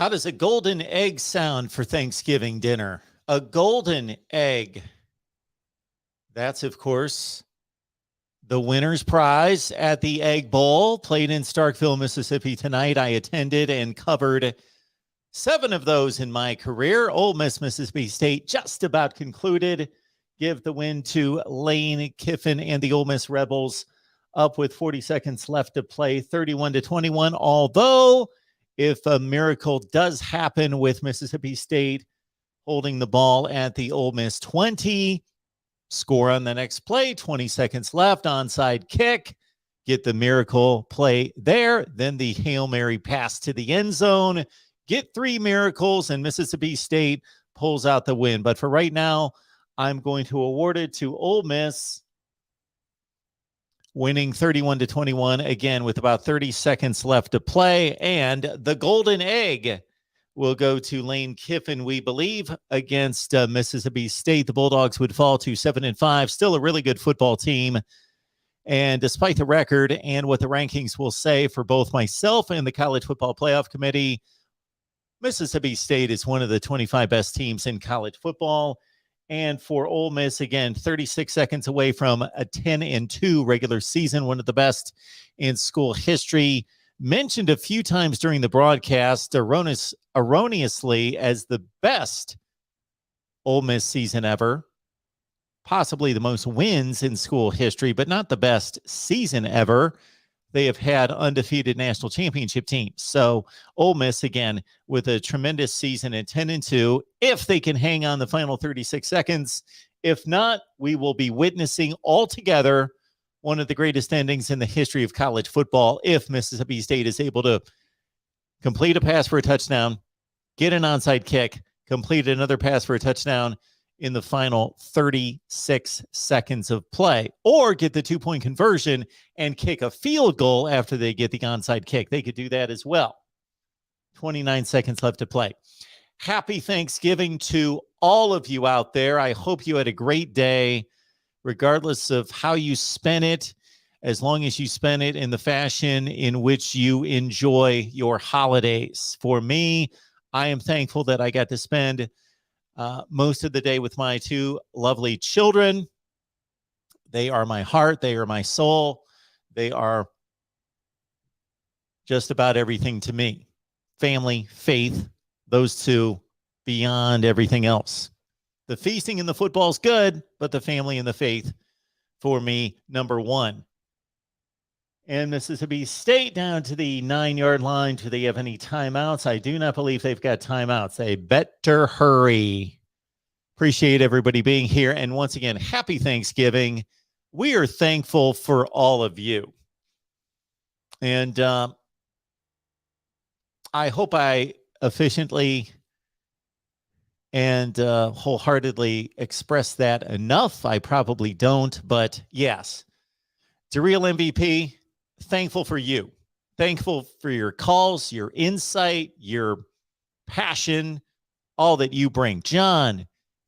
How does a golden egg sound for Thanksgiving dinner? A golden egg. That's, of course, the winner's prize at the Egg Bowl, played in Starkville, Mississippi tonight. I attended and covered 7 of those in my career. Ole Miss, Mississippi State just about concluded. Give the win to Lane Kiffin and the Ole Miss Rebels, up with 40 seconds left to play, 31-21. Although, if a miracle does happen with Mississippi State holding the ball at the Ole Miss 20, score on the next play, 20 seconds left, onside kick, get the miracle play there, then the Hail Mary pass to the end zone, get 3 miracles, and Mississippi State pulls out the win. But for right now, I'm going to award it to Ole Miss, winning 31-21, again with about 30 seconds left to play. And the golden egg will go to Lane Kiffin, we believe, against Mississippi State. The Bulldogs would fall to 7-5, still a really good football team. And despite the record and what the rankings will say for both myself and the College Football Playoff Committee, Mississippi State is one of the 25 best teams in college football. And for Ole Miss, again, 36 seconds away from a 10-2 regular season, one of the best in school history. Mentioned a few times during the broadcast, erroneously, as the best Ole Miss season ever. Possibly the most wins in school history, but not the best season ever. They have had undefeated national championship teams. So Ole Miss, again, with a tremendous season at 10-2, if they can hang on the final 36 seconds. If not, we will be witnessing altogether one of the greatest endings in the history of college football if Mississippi State is able to complete a pass for a touchdown, get an onside kick, complete another pass for a touchdown in the final 36 seconds of play, or get the 2-point conversion and kick a field goal after they get the onside kick. They could do that as well. 29 seconds left to play. Happy Thanksgiving to all of you out there. I hope you had a great day, regardless of how you spent it, as long as you spent it in the fashion in which you enjoy your holidays. For me, I am thankful that I got to spend most of the day with my 2 lovely children. They are my heart. They are my soul. They are just about everything to me. Family, faith, those 2 beyond everything else. The feasting and the football's good, but the family and the faith, for me, number 1. And Mississippi State down to the 9-yard line. Do they have any timeouts? I do not believe they've got timeouts. They better hurry. Appreciate everybody being here. And once again, happy Thanksgiving. We are thankful for all of you. And I hope I efficiently and wholeheartedly express that enough. I probably don't, but yes, the real MVP. Thankful for you. Thankful for your calls, your insight, your passion, all that you bring. John,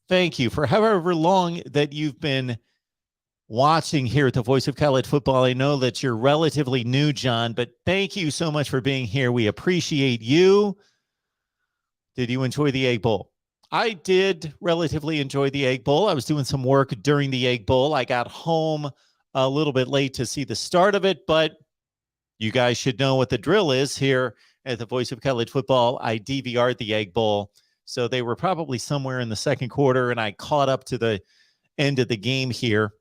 thank you for however long that you've been watching here at the Voice of College Football. I know that you're relatively new, John, but thank you so much for being here. We appreciate you. Did you enjoy the Egg Bowl? I did relatively enjoy the Egg Bowl. I was doing some work during the Egg Bowl. I got home a little bit late to see the start of it, but you guys should know what the drill is here at the Voice of College Football. I DVR'd the Egg Bowl, so they were probably somewhere in the second quarter, and I caught up to the end of the game here.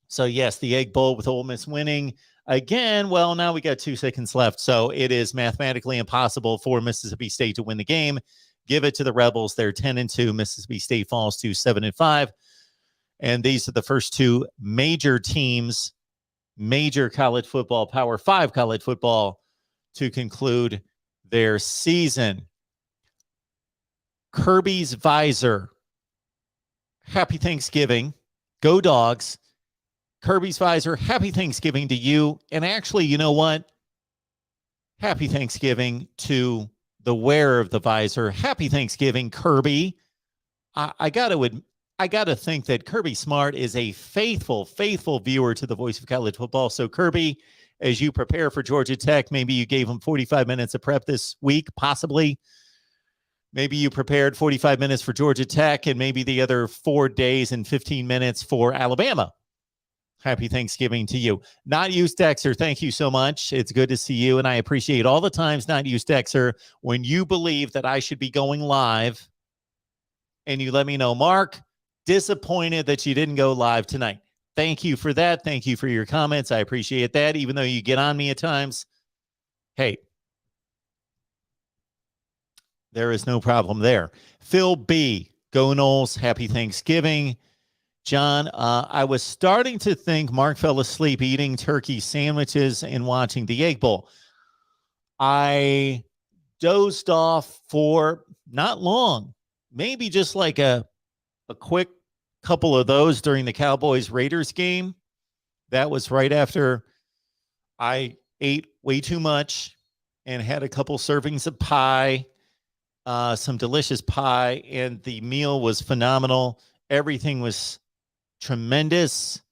So, yes, the Egg Bowl with Ole Miss winning again. Well, now we got 2 seconds left, so it is mathematically impossible for Mississippi State to win the game. Give it to the Rebels. They're 10-2. Mississippi State falls to 7-5. And these are the first 2 major teams, major college football, Power 5 college football, to conclude their season. Kirby's Visor. Happy Thanksgiving. Go Dogs. Kirby's Visor, happy Thanksgiving to you. And actually, you know what? Happy Thanksgiving to the wearer of the visor. Happy Thanksgiving, Kirby. I got to think that Kirby Smart is a faithful viewer to the Voice of College Football. So, Kirby, as you prepare for Georgia Tech, maybe you gave him 45 minutes of prep this week, possibly. Maybe you prepared 45 minutes for Georgia Tech and maybe the other 4 days and 15 minutes for Alabama. Happy Thanksgiving to you. Not Used Dexter, thank you so much. It's good to see you, and I appreciate all the times, Not Used Dexter, when you believe that I should be going live and you let me know, Mark, disappointed that you didn't go live tonight. Thank you for that. Thank you for your comments. I appreciate that, even though you get on me at times. Hey, there is no problem there. Phil B, go Noles, happy Thanksgiving. John, I was starting to think Mark fell asleep eating turkey sandwiches and watching the Egg Bowl. I dozed off for not long, maybe just like a quick couple of those during the Cowboys-Raiders game. That was right after I ate way too much and had a couple servings of pie, some delicious pie, and the meal was phenomenal. Everything was tremendous.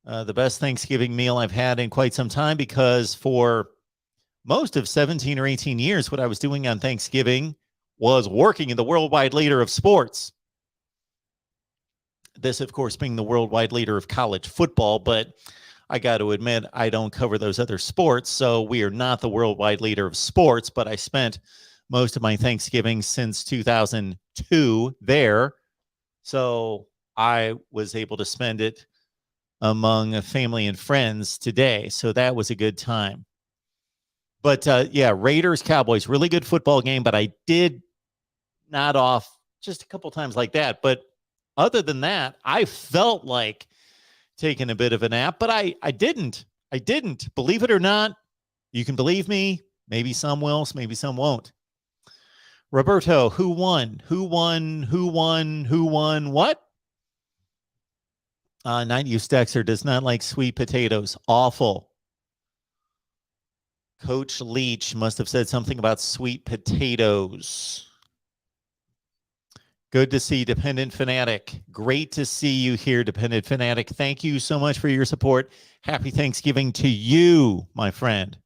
The best Thanksgiving meal I've had in quite some time, because for most of 17 or 18 years, what I was doing on Thanksgiving was working in the worldwide leader of sports. This, of course, being the worldwide leader of college football, but I got to admit, I don't cover those other sports, so we are not the worldwide leader of sports, but I spent most of my Thanksgiving since 2002 there, so I was able to spend it among family and friends today. So that was a good time. But yeah, Raiders, Cowboys, really good football game. But I did nod off just a couple times like that. But other than that, I felt like taking a bit of a nap, but I didn't. I didn't. Believe it or not, you can believe me. Maybe some will, maybe some won't. Roberto, who won? Who won? Who won? Who won? What? Night Use Dexter does not like sweet potatoes. Awful. Coach Leach must have said something about sweet potatoes. Good to see Dependent Fanatic. Great to see you here, Dependent Fanatic. Thank you so much for your support. Happy Thanksgiving to you, my friend.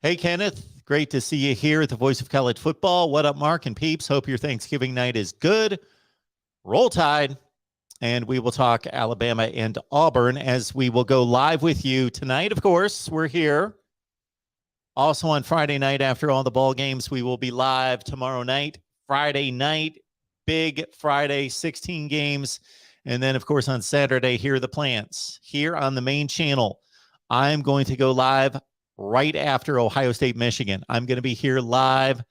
Hey, Kenneth. Great to see you here at the Voice of College Football. What up, Mark and peeps? Hope your Thanksgiving night is good. Roll Tide. And we will talk Alabama and Auburn as we will go live with you tonight. Of course, we're here. Also on Friday night, after all the ball games, we will be live tomorrow night. Friday night, big Friday, 16 games. And then, of course, on Saturday, here are the plans. Here on the main channel, I'm going to go live right after Ohio State, Michigan. I'm going to be here live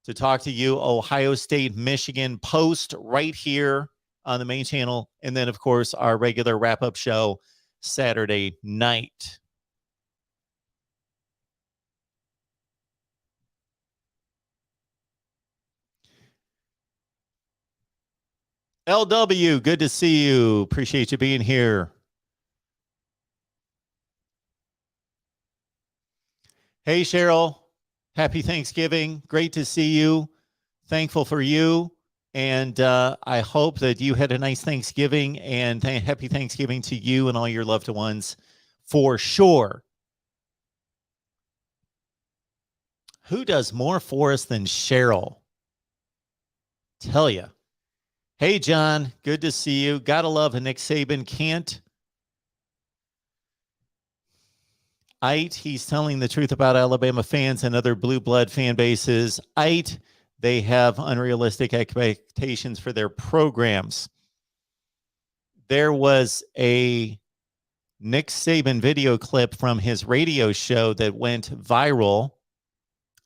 to talk to you, Ohio State, Michigan post right here on the main channel. And then, of course, our regular wrap-up show Saturday night. LW, good to see you. Appreciate you being here. Hey, Cheryl. Happy Thanksgiving. Great to see you. Thankful for you. And I hope that you had a nice Thanksgiving, and happy Thanksgiving to you and all your loved ones for sure. Who does more for us than Cheryl? Tell ya. Hey, John. Good to see you. Gotta love a Nick Saban. Can't. He's telling the truth about Alabama fans and other blue blood fan bases. They have unrealistic expectations for their programs. There was a Nick Saban video clip from his radio show that went viral,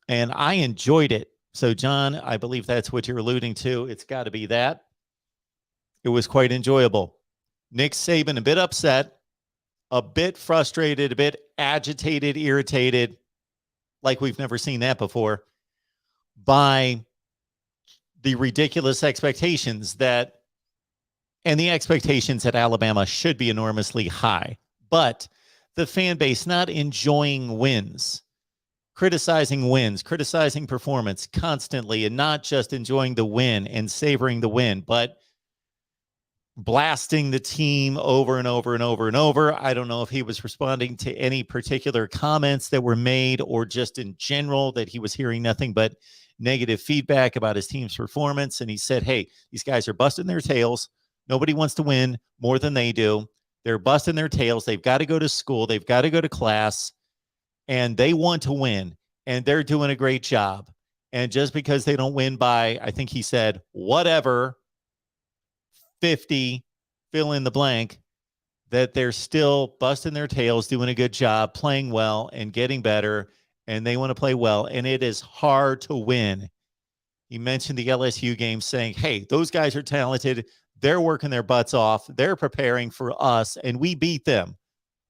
and I enjoyed it. So, John, I believe that's what you're alluding to. It's got to be that. It was quite enjoyable. Nick Saban, a bit upset, a bit frustrated, a bit agitated, irritated, like we've never seen that before, by the ridiculous expectations that, and the expectations at Alabama should be enormously high, but the fan base not enjoying wins, criticizing performance constantly, and not just enjoying the win and savoring the win, but blasting the team over and over and over and over. I don't know if he was responding to any particular comments that were made or just in general that he was hearing nothing but negative feedback about his team's performance. And he said, hey, these guys are busting their tails. Nobody wants to win more than they do. They're busting their tails. They've got to go to school. They've got to go to class, and they want to win, and they're doing a great job. And just because they don't win by, I think he said, whatever, 50, fill in the blank, that they're still busting their tails, doing a good job, playing well and getting better, and they want to play well, and it is hard to win. He mentioned the LSU game, saying, hey, those guys are talented. They're working their butts off. They're preparing for us, and we beat them.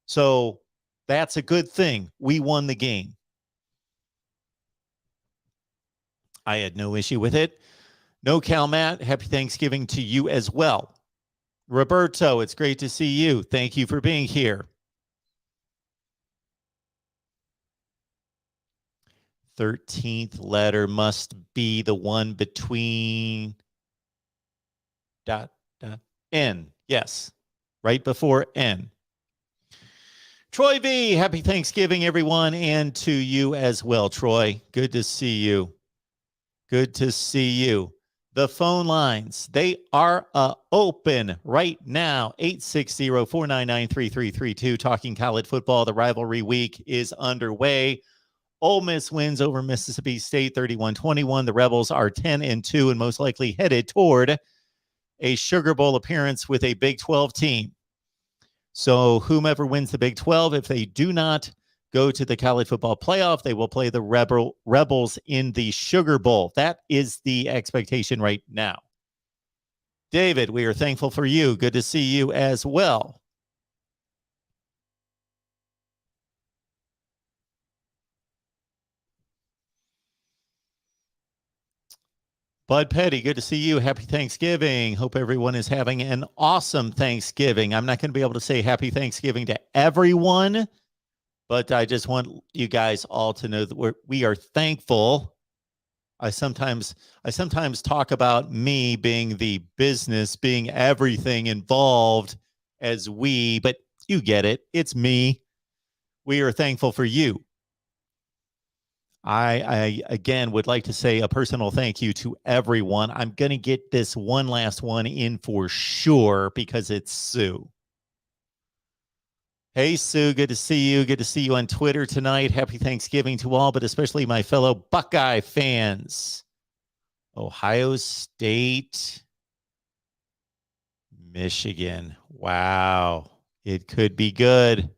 So that's a good thing. We won the game. I had no issue with it. No, Cal Matt, happy Thanksgiving to you as well. Roberto, it's great to see you. Thank you for being here. 13th letter must be the one between N. Yes, right before N. Troy V, happy Thanksgiving, everyone, and to you as well, Troy. Good to see you. Good to see you. The phone lines, they are open right now. 860-499-3332. Talking college football. The rivalry week is underway. Ole Miss wins over Mississippi State 31-21. The Rebels are 10-2 and most likely headed toward a Sugar Bowl appearance with a Big 12 team. So whomever wins the Big 12, if they do not go to the college football playoff, they will play the Rebels in the Sugar Bowl. That is the expectation right now. David, we are thankful for you. Good to see you as well. Bud Petty, good to see you. Happy Thanksgiving. Hope everyone is having an awesome Thanksgiving. I'm not going to be able to say happy Thanksgiving to everyone, but I just want you guys all to know that we are thankful. I sometimes talk about me being the business, being everything involved as we, but you get it. It's me. We are thankful for you. I again would like to say a personal thank you to everyone. I'm going to get this one last one in for sure because it's Sue. Hey, Sue, good to see you. Good to see you on Twitter tonight. Happy Thanksgiving to all, but especially my fellow Buckeye fans. Ohio State, Michigan. Wow. It could be good.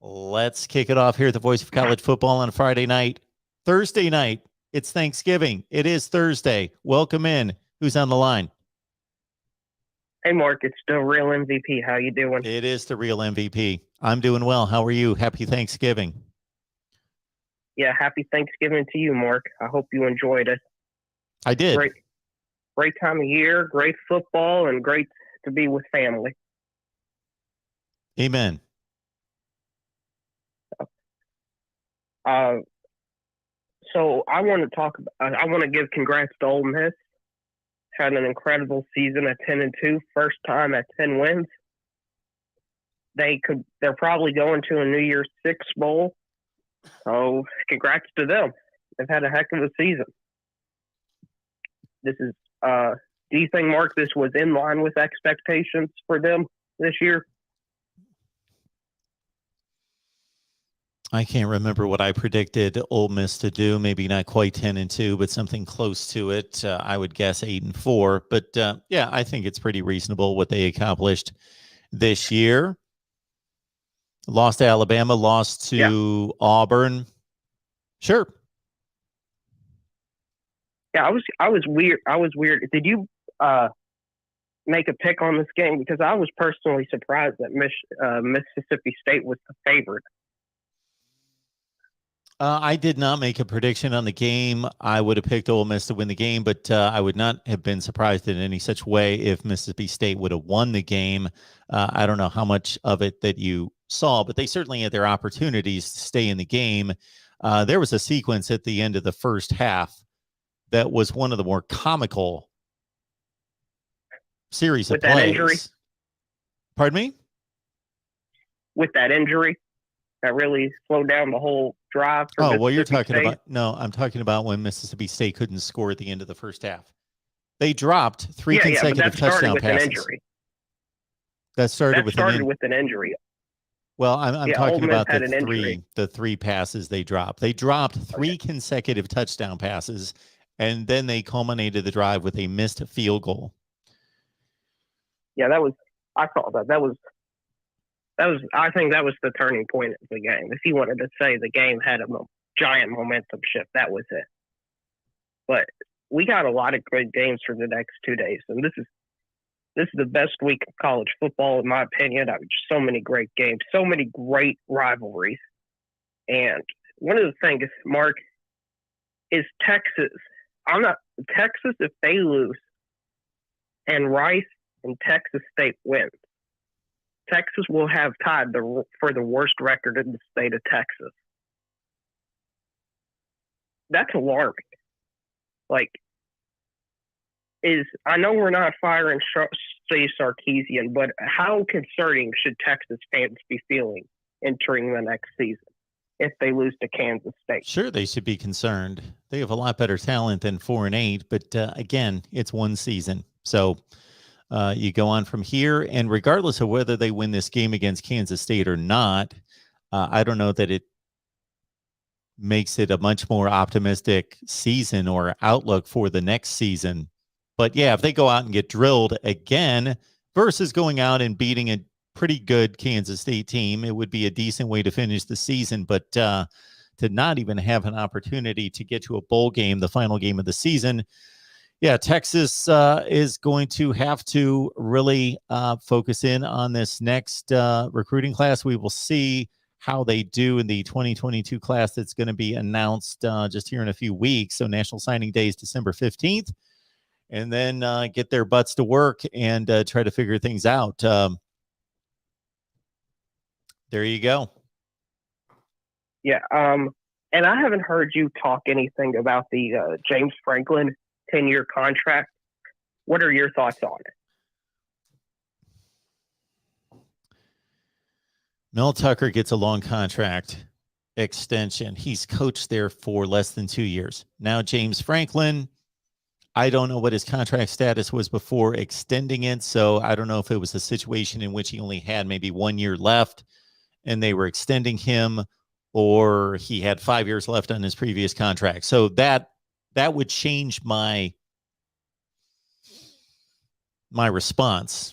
Let's kick it off here at the Voice of College Football on a Friday night. Thursday night, it's Thanksgiving. It is Thursday. Welcome in. Who's on the line? Hey, Mark, it's the real MVP. How you doing? It is the real MVP. I'm doing well. How are you? Happy Thanksgiving. Yeah, happy Thanksgiving to you, Mark. I hope you enjoyed it. I did. Great time of year, great football, and great to be with family. Amen. So I want to talk. I want to give congrats to Ole Miss. Had an incredible season at 10-2, first time at 10 wins. They're probably going to a New Year's Six bowl. So congrats to them. They've had a heck of a season. Do you think, Mark, this was in line with expectations for them this year? I can't remember what I predicted Ole Miss to do. Maybe not quite 10-2, but something close to it. I would guess 8-4. But yeah, I think it's pretty reasonable what they accomplished this year. Lost to Alabama, lost to Auburn. Sure. Yeah, I was weird. Did you make a pick on this game? Because I was personally surprised that Mississippi State was the favorite. I did not make a prediction on the game. I would have picked Ole Miss to win the game, but I would not have been surprised in any such way if Mississippi State would have won the game. I don't know how much of it that you saw, but they certainly had their opportunities to stay in the game. There was a sequence at the end of the first half that was one of the more comical series with of plays. That injury? Pardon me? With that injury that really slowed down the whole drive for Mississippi you're talking State? about, no, I'm talking about when Mississippi State couldn't score at the end of the first half. They dropped three consecutive touchdown passes. That started with an injury. Well, I'm talking about the three passes they dropped. They dropped three consecutive touchdown passes, and then they culminated the drive with a missed field goal. Yeah, I saw that. I think that was the turning point of the game. If you wanted to say the game had a giant momentum shift, that was it. But we got a lot of great games for the next 2 days, and this is the best week of college football, in my opinion. So many great games, so many great rivalries. And one of the things, Mark, is Texas. Texas, if they lose and Rice and Texas State win, Texas will have tied for the worst record in the state of Texas. That's alarming. I know we're not firing Steve Sarkisian, but how concerning should Texas fans be feeling entering the next season if they lose to Kansas State? Sure, they should be concerned. They have a lot better talent than 4-8, but again, it's one season. So you go on from here, and regardless of whether they win this game against Kansas State or not, I don't know that it makes it a much more optimistic season or outlook for the next season. But yeah, if they go out and get drilled again versus going out and beating a pretty good Kansas State team, it would be a decent way to finish the season. But to not even have an opportunity to get to a bowl game, the final game of the season, yeah, Texas is going to have to really focus in on this next recruiting class. We will see how they do in the 2022 class that's going to be announced just here in a few weeks. So National Signing Day is December 15th. And then get their butts to work and try to figure things out. There you go. Yeah. And I haven't heard you talk anything about the James Franklin 10-year contract. What are your thoughts on it? Mel Tucker gets a long contract extension. He's coached there for less than 2 years. Now, James Franklin, I don't know what his contract status was before extending it, so I don't know if it was a situation in which he only had maybe 1 year left and they were extending him, or he had 5 years left on his previous contract. So that would change my response,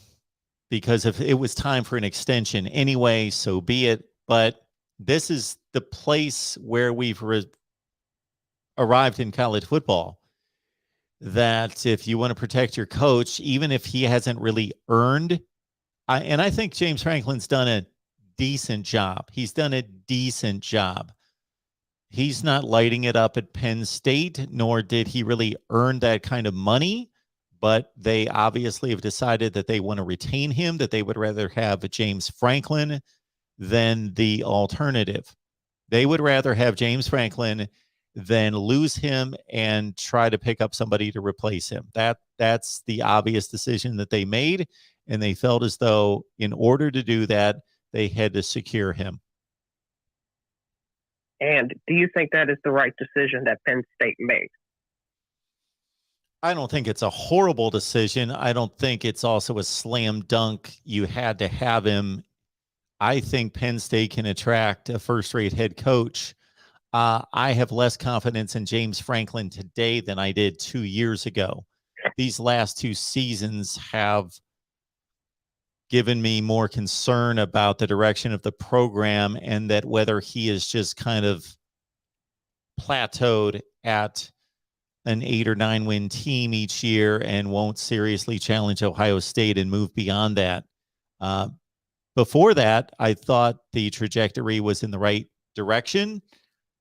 because if it was time for an extension anyway, so be it. But this is the place where we've arrived in college football, that if you want to protect your coach, even if he hasn't really earned, and I think James Franklin's done a decent job. He's done a decent job. He's not lighting it up at Penn State, nor did he really earn that kind of money, but they obviously have decided that they want to retain him, that they would rather have James Franklin than the alternative. They would rather have James Franklin than lose him and try to pick up somebody to replace him. That's the obvious decision that they made, and they felt as though in order to do that, they had to secure him. And do you think that is the right decision that Penn State made? I don't think it's a horrible decision. I don't think it's also a slam dunk. You had to have him. I think Penn State can attract a first-rate head coach. I have less confidence in James Franklin today than I did 2 years ago. These last two seasons have given me more concern about the direction of the program, and that whether he is just kind of plateaued at an 8 or 9 win team each year and won't seriously challenge Ohio State and move beyond that. Before that, I thought the trajectory was in the right direction,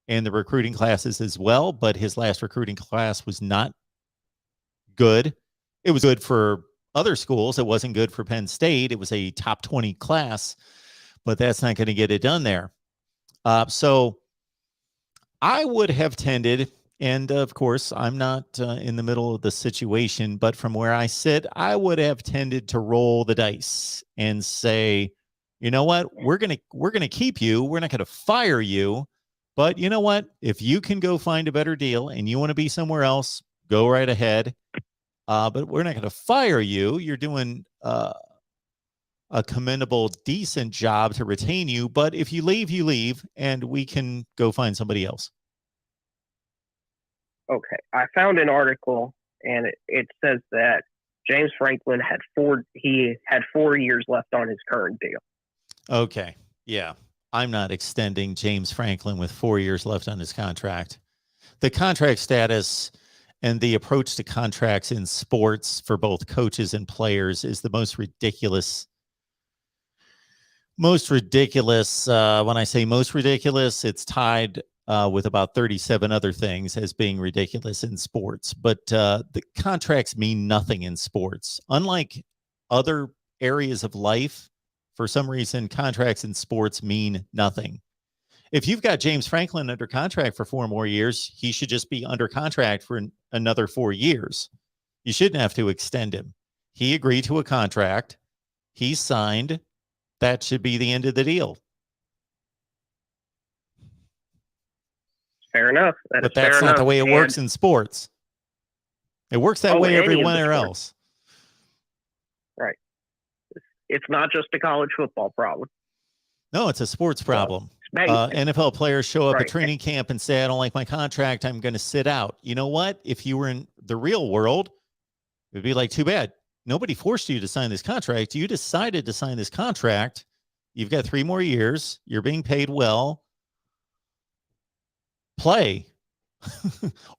and the recruiting classes as well, but his last recruiting class was not good. It was good for other schools. It wasn't good for Penn State. It was a top 20 class, but that's not going to get it done there. So I would have tended, And of course, I'm not in the middle of the situation, but from where I sit, I would have tended to roll the dice and say, you know what, we're gonna keep you. We're not gonna fire you, but you know what? If you can go find a better deal and you want to be somewhere else, go right ahead. But we're not gonna fire you. You're doing a commendable, decent job to retain you. But if you leave, and we can go find somebody else. Okay, I found an article, and it says that James Franklin had 4 years left on his current deal. Okay, yeah, I'm not extending James Franklin with 4 years left on his contract. The contract status and the approach to contracts in sports for both coaches and players is the most ridiculous. When I say most ridiculous, it's tied with about 37 other things as being ridiculous in sports. But the contracts mean nothing in sports. Unlike other areas of life, for some reason, contracts in sports mean nothing. If you've got James Franklin under contract for 4 more years, he should just be under contract for another 4 years. You shouldn't have to extend him. He agreed to a contract. He signed. That should be the end of the deal. Fair enough. But that's not the way it works in sports. It works that way everywhere else. Right. It's not just a college football problem. No, it's a sports problem. NFL players show up at training camp and say, I don't like my contract. I'm going to sit out. You know what? If you were in the real world, it would be like, too bad. Nobody forced you to sign this contract. You decided to sign this contract. You've got 3 more years. You're being paid well. Play.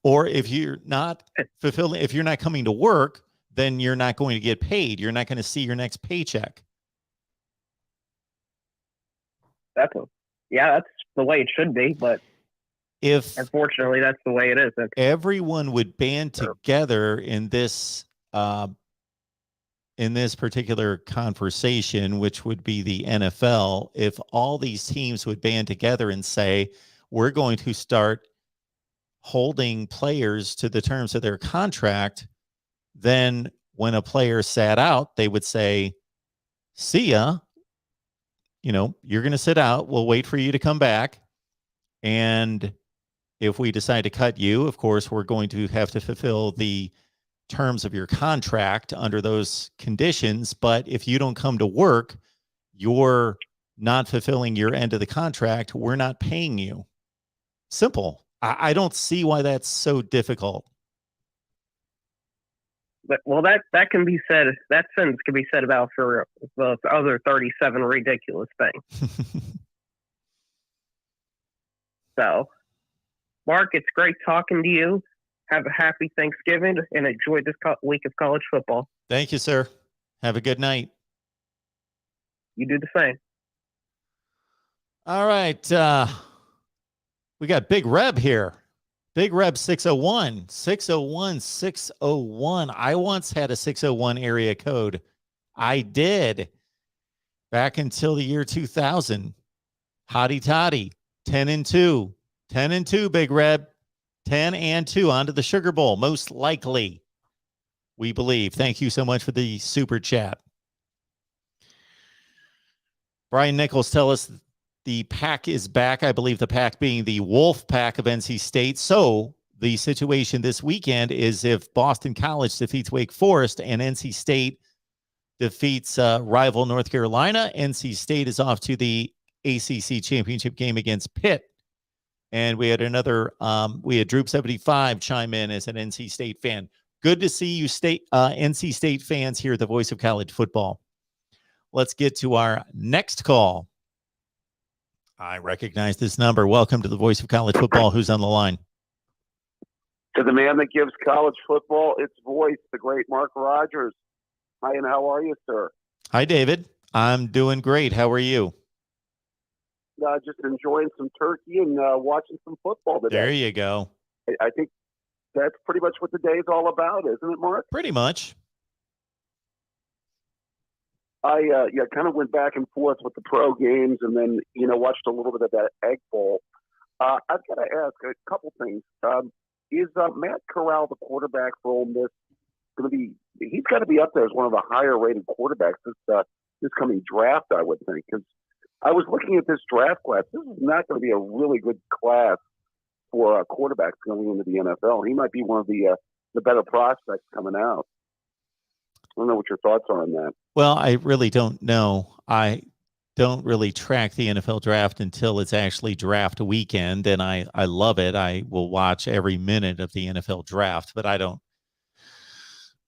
Or if you're not fulfilling, if you're not coming to work, then you're not going to get paid. You're not going to see your next paycheck. That's the way it should be, but unfortunately that's the way it is. Everyone would band together in this particular conversation, which would be the NFL, if all these teams would band together and say, we're going to start holding players to the terms of their contract, then when a player sat out, they would say, see ya. You're going to sit out. We'll wait for you to come back. And if we decide to cut you, of course, we're going to have to fulfill the terms of your contract under those conditions. But if you don't come to work, you're not fulfilling your end of the contract. We're not paying you. Simple. I don't see why that's so difficult. But, well, that can be said. That sentence can be said about for the other 37 ridiculous things. So, Mark, it's great talking to you. Have a happy Thanksgiving and enjoy this week of college football. Thank you, sir. Have a good night. You do the same. All right. We got Big Reb here. Big Reb 601. 601, 601. I once had a 601 area code. I did. Back until the year 2000. Hotty toddy. 10-2. 10-2, Big Reb. 10-2 onto the Sugar Bowl, most likely, we believe. Thank you so much for the super chat. Brian Nichols tell us the pack is back. I believe the pack being the Wolf Pack of NC State. So the situation this weekend is if Boston College defeats Wake Forest and NC State defeats rival North Carolina, NC State is off to the ACC championship game against Pitt. And we had Droop 75 chime in as an NC State fan. Good to see you, NC State fans, here, the voice of college football. Let's get to our next call. I recognize this number. Welcome to the voice of college football. Who's on the line? To the man that gives college football its voice, the great Mark Rogers. Hi, and how are you, sir? Hi, David. I'm doing great. How are you? Just enjoying some turkey and watching some football today. There you go. I think that's pretty much what the day is all about, isn't it, Mark? Pretty much. I kind of went back and forth with the pro games and then, watched a little bit of that Egg Bowl. I've got to ask a couple things. is Matt Corral, the quarterback for Ole Miss, going to be? He's got to be up there as one of the higher rated quarterbacks this coming draft, I would think. Because I was looking at this draft class. This is not going to be a really good class for quarterbacks going into the NFL. He might be one of the better prospects coming out. I don't know what your thoughts are on that. Well, I really don't know. I don't really track the NFL draft until it's actually draft weekend, and I love it. I will watch every minute of the NFL draft, but I don't,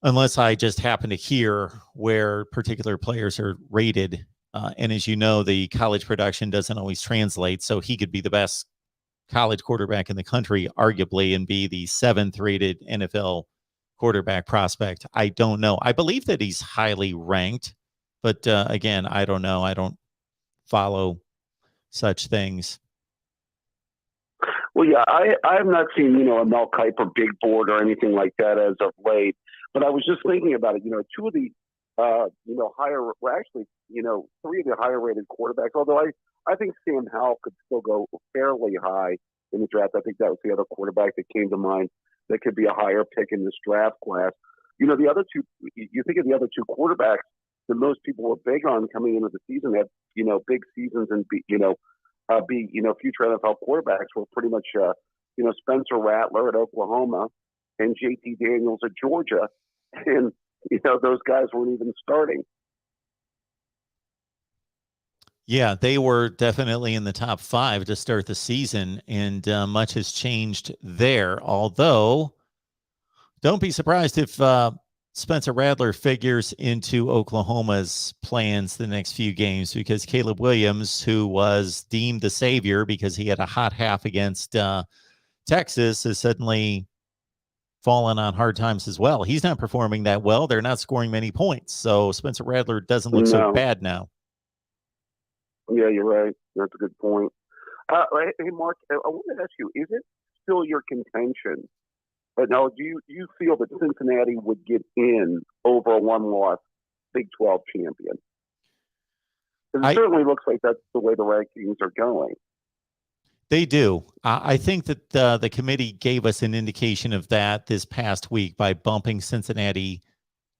unless I just happen to hear where particular players are rated. And as you know, the college production doesn't always translate, so he could be the best college quarterback in the country, arguably, and be the 7th rated NFL quarterback prospect. I don't know. I believe that he's highly ranked, but again, I don't know. I don't follow such things. Well, yeah, I have not seen, a Mel Kiper big board or anything like that as of late, but I was just thinking about it. Two of the, higher, well, actually, 3 of the higher rated quarterbacks, although I think Sam Howell could still go fairly high in the draft. I think that was the other quarterback that came to mind that could be a higher pick in this draft class. The other two, you think of the other two quarterbacks that most people were big on coming into the season, had, big seasons and future NFL quarterbacks were pretty much, Spencer Rattler at Oklahoma and JT Daniels at Georgia. And, those guys weren't even starting. Yeah, they were definitely in the top 5 to start the season, and much has changed there. Although, don't be surprised if Spencer Rattler figures into Oklahoma's plans the next few games, because Caleb Williams, who was deemed the savior because he had a hot half against Texas, has suddenly fallen on hard times as well. He's not performing that well. They're not scoring many points. So Spencer Rattler doesn't look so bad now. Yeah, you're right. That's a good point. Hey, Mark, I wanted to ask you, is it still your contention? But now, do you feel that Cincinnati would get in over a one-loss Big 12 champion? It certainly looks like that's the way the rankings are going. They do. I think that the committee gave us an indication of that this past week by bumping Cincinnati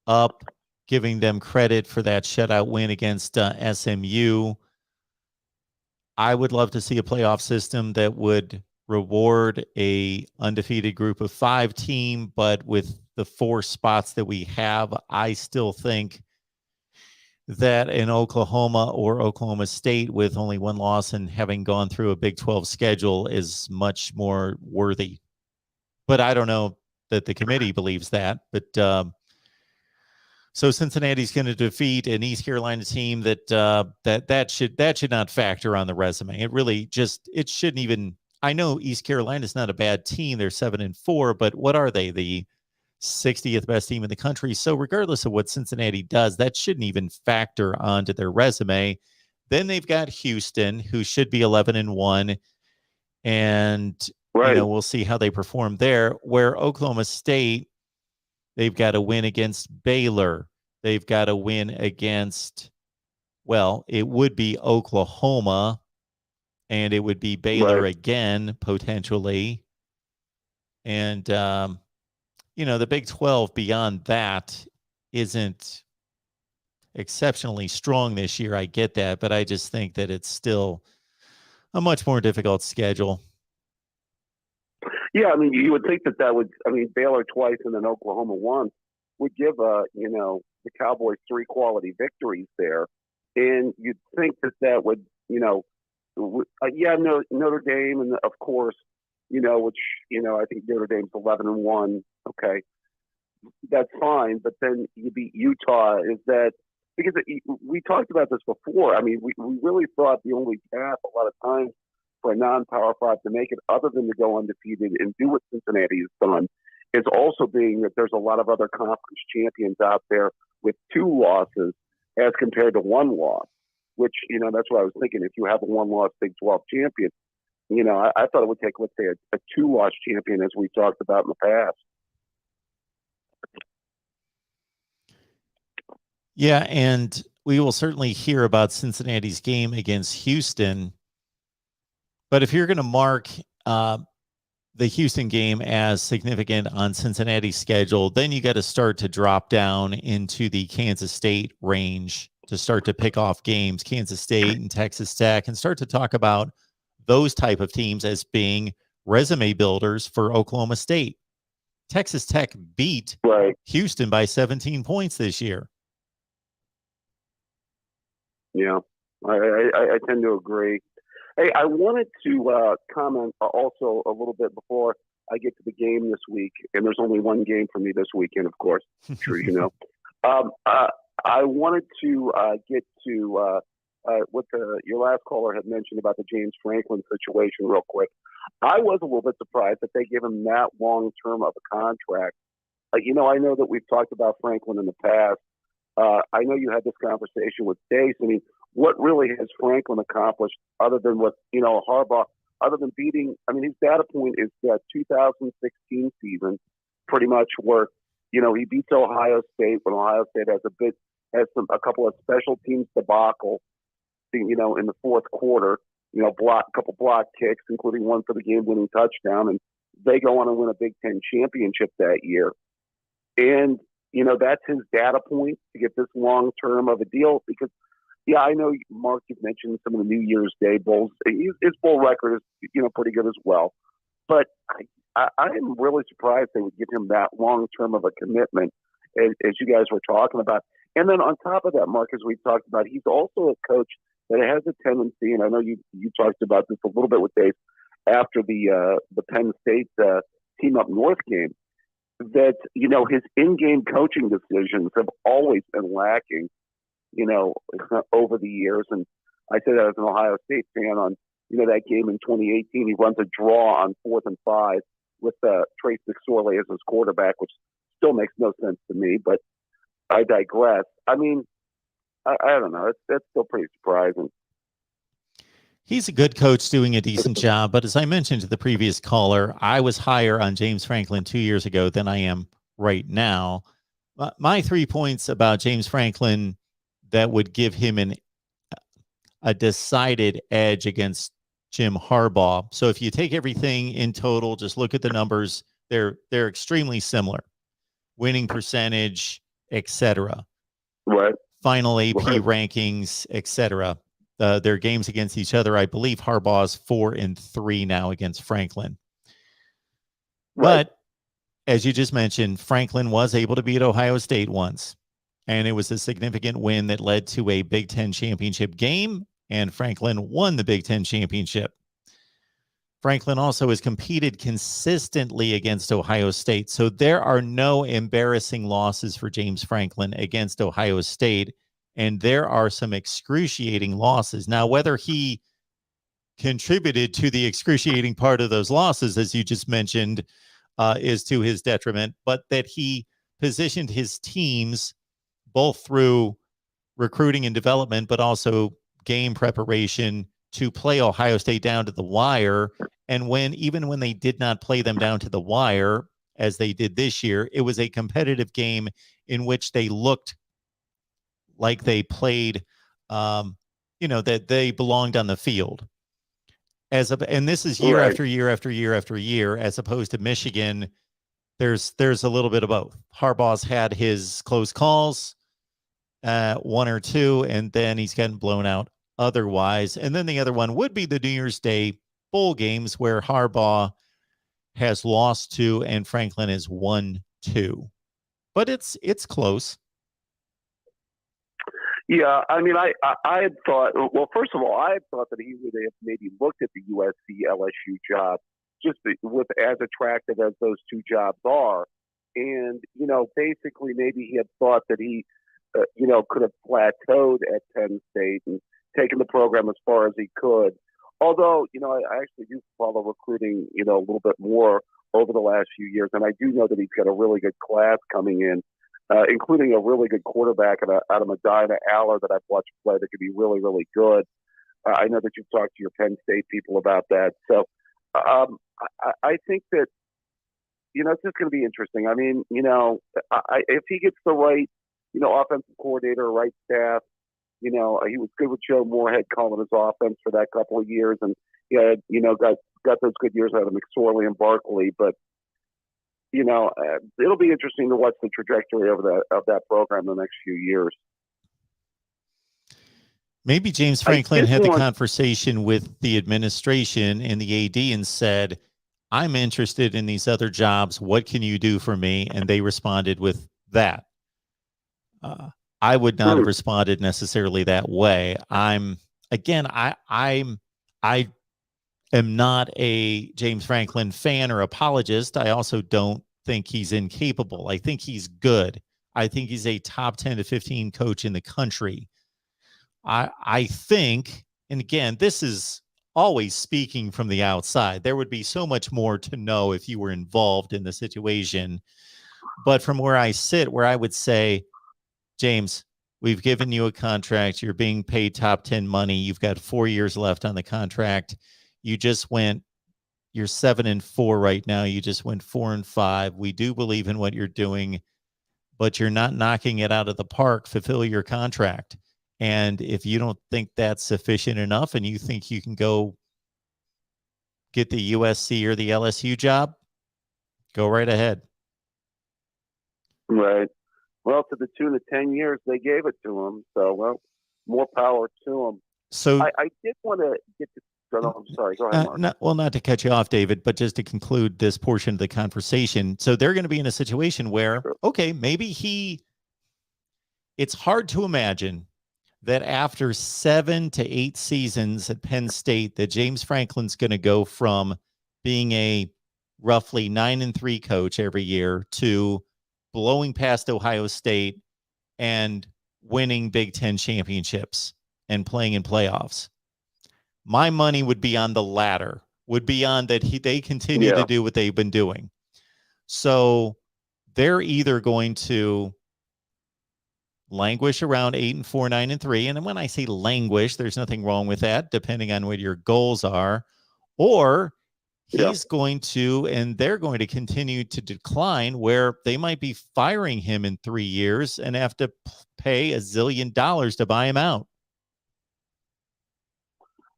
up, giving them credit for that shutout win against SMU. I would love to see a playoff system that would reward a undefeated group of 5 team, but with the 4 spots that we have, I still think that in Oklahoma or Oklahoma State with only 1 loss and having gone through a Big 12 schedule is much more worthy. But I don't know that the committee believes that. But so Cincinnati's going to defeat an East Carolina team that should not factor on the resume. It really it shouldn't even. I know East Carolina's not a bad team. They're 7-4, but what are they? The 60th best team in the country. So regardless of what Cincinnati does, that shouldn't even factor onto their resume. Then they've got Houston, who should be 11-1, and we'll see how they perform there. Where Oklahoma State, they've got a win against Baylor. They've got a win against, it would be Oklahoma, and it would be Baylor again, potentially. And, the Big 12 beyond that isn't exceptionally strong this year. I get that, but I just think that it's still a much more difficult schedule. Yeah, I mean, you would think that would, Baylor twice and then Oklahoma once would give, the Cowboys 3 quality victories there. And you'd think that would, Notre Dame, and of course, which, I think Notre Dame's 11-1. Okay. That's fine. But then you beat Utah. Is that because we talked about this before? I mean, we really thought the only path a lot of times for a non-Power 5 to make it, other than to go undefeated and do what Cincinnati has done, is also being that there's a lot of other conference champions out there with 2 losses as compared to 1 loss, which, that's what I was thinking. If you have a 1-loss Big 12 champion, I thought it would take, let's say, a 2-loss champion, as we talked about in the past. Yeah, and we will certainly hear about Cincinnati's game against Houston. But if you're going to mark the Houston game as significant on Cincinnati's schedule, then you got to start to drop down into the Kansas State range to start to pick off games, Kansas State and Texas Tech, and start to talk about those type of teams as being resume builders for Oklahoma State. Texas Tech beat Houston by 17 points this year. Yeah, I tend to agree. Hey, I wanted to comment also a little bit before I get to the game this week, and there's only one game for me this weekend, of course. I'm sure you know. I wanted to get to what your last caller had mentioned about the James Franklin situation real quick. I was a little bit surprised that they gave him that long term of a contract. I know that we've talked about Franklin in the past. I know you had this conversation with Stace. I mean, what really has Franklin accomplished other than what, Harbaugh, other than beating, his data point is that 2016 season pretty much where, he beats Ohio State when Ohio State has a couple of special teams debacle, in the fourth quarter, couple block kicks, including one for the game-winning touchdown, and they go on and win a Big Ten championship that year. And, that's his data point to get this long term of a deal because, yeah, I know, Mark, you've mentioned some of the New Year's Day bowls. His bowl record is, pretty good as well. But I am really surprised they would give him that long term of a commitment, as you guys were talking about. And then on top of that, Mark, as we've talked about, he's also a coach that has a tendency, and I know you talked about this a little bit with Dave after the Penn State team up north game, that, his in-game coaching decisions have always been lacking, over the years. And I say that as an Ohio State fan on, that game in 2018, he runs a draw on 4th and 5 with Trace McSorley as his quarterback, which still makes no sense to me, but I digress. I mean, I don't know. That's still pretty surprising. He's a good coach doing a decent job, but as I mentioned to the previous caller, I was higher on James Franklin 2 years ago than I am right now. My 3 points about James Franklin that would give him a decided edge against Jim Harbaugh. So if you take everything in total, just look at the numbers, they're extremely similar. Winning percentage, etc. Right. Final AP rankings, etc. Their games against each other, I believe Harbaugh's 4-3 now against Franklin. Right. But as you just mentioned, Franklin was able to beat Ohio State once, and it was a significant win that led to a Big Ten championship game, and Franklin won the Big Ten championship. Franklin also has competed consistently against Ohio State, so there are no embarrassing losses for James Franklin against Ohio State, and there are some excruciating losses. Now, whether he contributed to the excruciating part of those losses, as you just mentioned, is to his detriment, but that he positioned his teams both through recruiting and development, but also game preparation to play Ohio State down to the wire. And even when they did not play them down to the wire, as they did this year, it was a competitive game in which they looked like they played, that they belonged on the field. And this is year after year after year after year, as opposed to Michigan. There's a little bit of both. Harbaugh's had his close calls, 1 or 2, and then he's gotten blown out otherwise. And then the other one would be the New Year's Day bowl games where Harbaugh has lost 2 and Franklin has won 2. But it's close. Yeah, I mean, I had thought, well, first of all, I had thought that he would have maybe looked at the USC LSU job just with as attractive as those 2 jobs are. And, basically maybe he had thought that he, could have plateaued at Penn State and taken the program as far as he could. Although, I actually do follow recruiting, a little bit more over the last few years. And I do know that he's got a really good class coming in, including a really good quarterback out of Medina, Aller, that I've watched play that could be really, really good. I know that you've talked to your Penn State people about that. So I think that, it's just going to be interesting. I mean, if he gets the right, offensive coordinator, right staff, he was good with Joe Moorhead calling his offense for that couple of years. And Yeah, got those good years out of McSorley and Barkley, but it'll be interesting to watch the trajectory of that program the next few years. Maybe James Franklin had the conversation with the administration and the AD and said, I'm interested in these other jobs. What can you do for me? And they responded with that. I would not have responded necessarily that way. I am not a James Franklin fan or apologist. I also don't think he's incapable. I think he's good. I think he's a top 10 to 15 coach in the country. I think, and again, this is always speaking from the outside. There would be so much more to know if you were involved in the situation. But from where I sit, where I would say, James, we've given you a contract. You're being paid top 10 money. You've got 4 years left on the contract. You're 7-4 right now. You just went 4-5. We do believe in what you're doing, but you're not knocking it out of the park. Fulfill your contract. And if you don't think that's sufficient enough and you think you can go get the USC or the LSU job, go right ahead. Right. Well, to the tune of 10 years, they gave it to him. So, well, more power to him. So I did want to get to. I'm sorry. Go ahead, Mark. Not to cut you off, David, but just to conclude this portion of the conversation. So they're going to be in a situation where, okay, maybe it's hard to imagine that after 7 to 8 seasons at Penn State, that James Franklin's going to go from being a roughly 9-3 coach every year to blowing past Ohio State and winning Big Ten championships and playing in playoffs. My money would be on the latter, would be on that they continue to do what they've been doing. So they're either going to languish around 8-4, 9-3. And when I say languish, there's nothing wrong with that, depending on what your goals are. Or he's going to, and they're going to continue to decline, where they might be firing him in 3 years and have to pay $1 zillion to buy him out.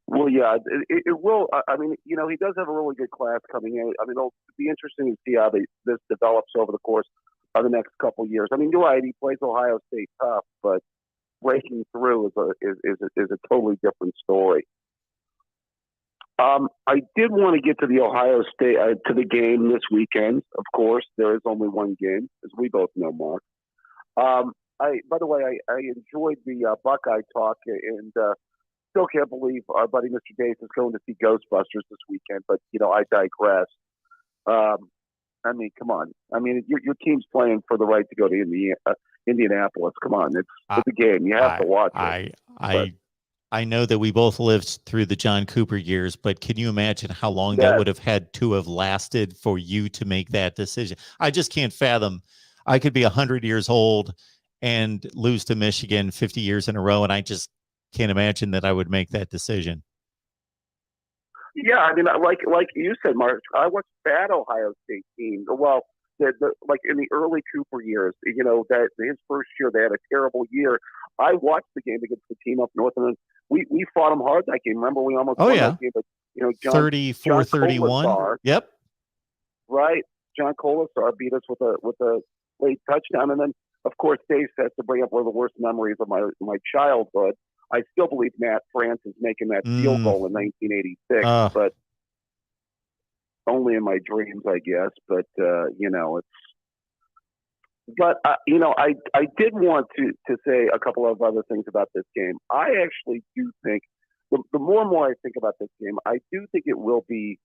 Well, yeah, it will. I mean, he does have a really good class coming in. I mean, it'll be interesting to see how this develops over the course of the next couple of years. I mean, you're right. He plays Ohio State tough, but breaking through is a totally different story. I did want to get to the Ohio State to the game this weekend. Of course, there is only one game, as we both know, Mark. By the way, I enjoyed the Buckeye talk, and still can't believe our buddy Mr. Dace is going to see Ghostbusters this weekend. But I digress. I mean, come on. I mean, your team's playing for the right to go to Indianapolis. Come on, it's a game. You have to watch it. I know that we both lived through the John Cooper years, but can you imagine how long that would have had to have lasted for you to make that decision? I just can't fathom. I could be 100 years old and lose to Michigan 50 years in a row, and I just can't imagine that I would make that decision. Yeah, I mean, like you said, Mark, I watched bad Ohio State teams. Well, like in the early Cooper years, that his first year they had a terrible year. I watched the game against the team up north, and we fought them hard that game. Remember, we almost won that game, but John 34-31. Yep. Right, John Colasar beat us with a late touchdown, and then of course Dave has to bring up one of the worst memories of my childhood. I still believe Matt Francis making that field goal in 1986, but only in my dreams, I guess. But it's. But I did want to say a couple of other things about this game. I actually do think the more and more I think about this game, I do think it will be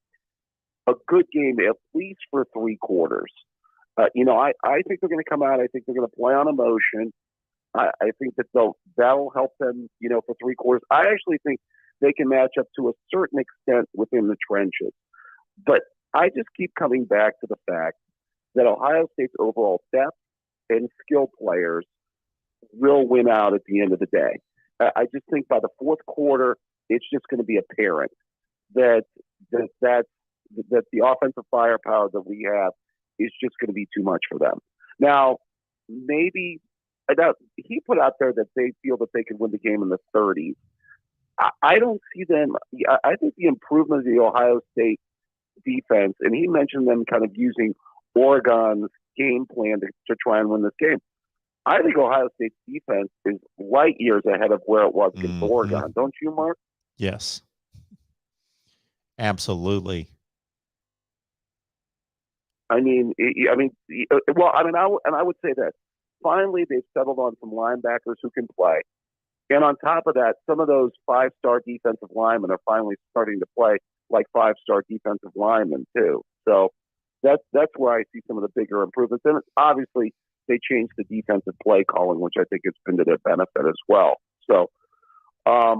a good game, at least for 3 quarters. I think they're going to come out. I think they're going to play on emotion. I think that that'll help them, for 3 quarters. I actually think they can match up to a certain extent within the trenches. But I just keep coming back to the fact that Ohio State's overall depth and skill players will win out at the end of the day. I just think by the 4th quarter, it's just going to be apparent that the offensive firepower that we have is just going to be too much for them. Now, maybe he put out there that they feel that they could win the game in the 30s. I don't see them. I think the improvement of the Ohio State defense, and he mentioned them kind of using Oregon's game plan to try and win this game. I think Ohio State's defense is light years ahead of where it was against Oregon. Don't you, Mark? Yes. Absolutely. I would say that finally they've settled on some linebackers who can play. And on top of that, some of those 5-star defensive linemen are finally starting to play like 5-star defensive linemen too. So that's where I see some of the bigger improvements. And obviously they changed the defensive play calling, which I think has been to their benefit as well. So, I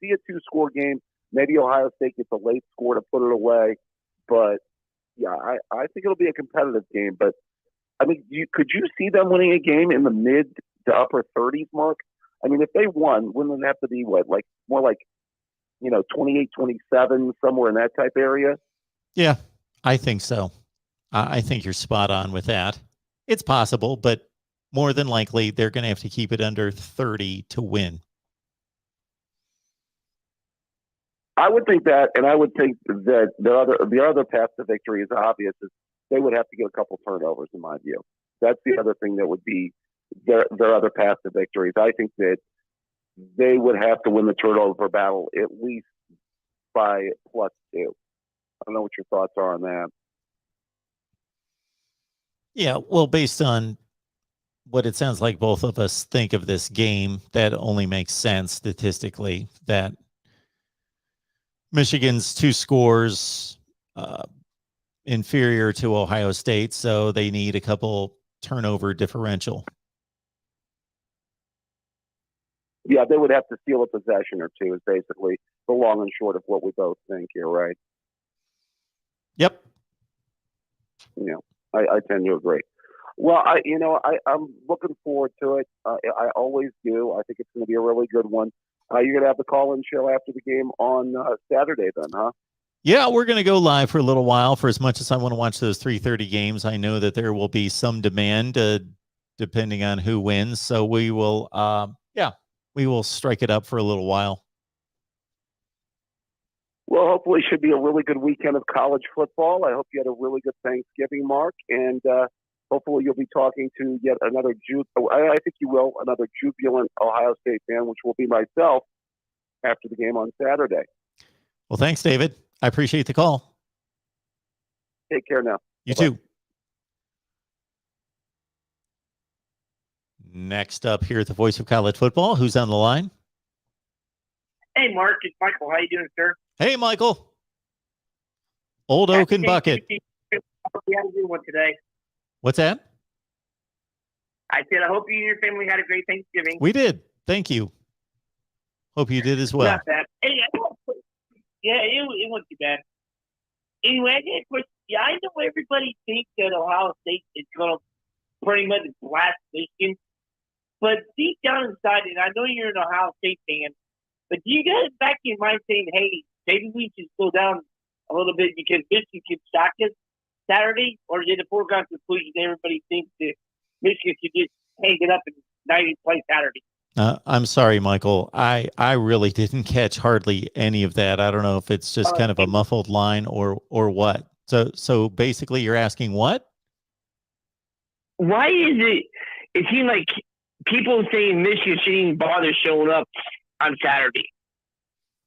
see a 2-score game. Maybe Ohio State gets a late score to put it away. But, yeah, I think it'll be a competitive game. But, could you see them winning a game in the mid to upper 30s, Mark? If they won, wouldn't it have to be, more like 28-27, somewhere in that type area? Yeah, I think so. I think you're spot on with that. It's possible, but more than likely, they're going to have to keep it under 30 to win. I would think that, and I would think that the other path to victory is obvious. Is they would have to get a couple turnovers, in my view. That's the other thing that would be their other path to victories. I think that they would have to win the turnover battle at least by +2. I don't know what your thoughts are on that. Yeah, well, based on what it sounds like both of us think of this game, that only makes sense statistically, that Michigan's 2 scores inferior to Ohio State, so they need a couple turnover differential. Yeah, they would have to steal a possession or two is basically the long and short of what we both think here, right? Yep. Yeah, I tend to agree. Well, I'm looking forward to it. I always do. I think it's going to be a really good one. You're going to have the call-in show after the game on Saturday then, huh? Yeah, we're going to go live for a little while. For as much as I want to watch those 3:30 games, I know that there will be some demand depending on who wins. So we will, we will strike it up for a little while. Well, hopefully it should be a really good weekend of college football. I hope you had a really good Thanksgiving, Mark, and hopefully you'll be talking to yet another another jubilant Ohio State fan, which will be myself after the game on Saturday. Well, thanks, David. I appreciate the call. Take care now. You too. Next up here at the Voice of College Football, who's on the line? Hey, Mark, it's Michael. How you doing, sir? Hey, Michael. Old Oak and Bucket. We had a good one today. What's that? I said, I hope you and your family had a great Thanksgiving. We did. Thank you. Hope you did as well. Not bad. Hey, it wasn't too bad. Anyway, I got a question. Yeah, I know everybody thinks that Ohio State is going to pretty much blast Michigan, but deep down inside, and I know you're an Ohio State fan, but do you guys back in mind saying, hey, maybe we should slow down a little bit because Michigan can shock us Saturday? Or is it a foregone conclusion everybody thinks that Michigan should just hang it up and not even play Saturday? I'm sorry, Michael. I really didn't catch hardly any of that. I don't know if it's just kind of a muffled line or what. So basically you're asking what? Why is it seems like people saying Michigan shouldn't even bother showing up on Saturday?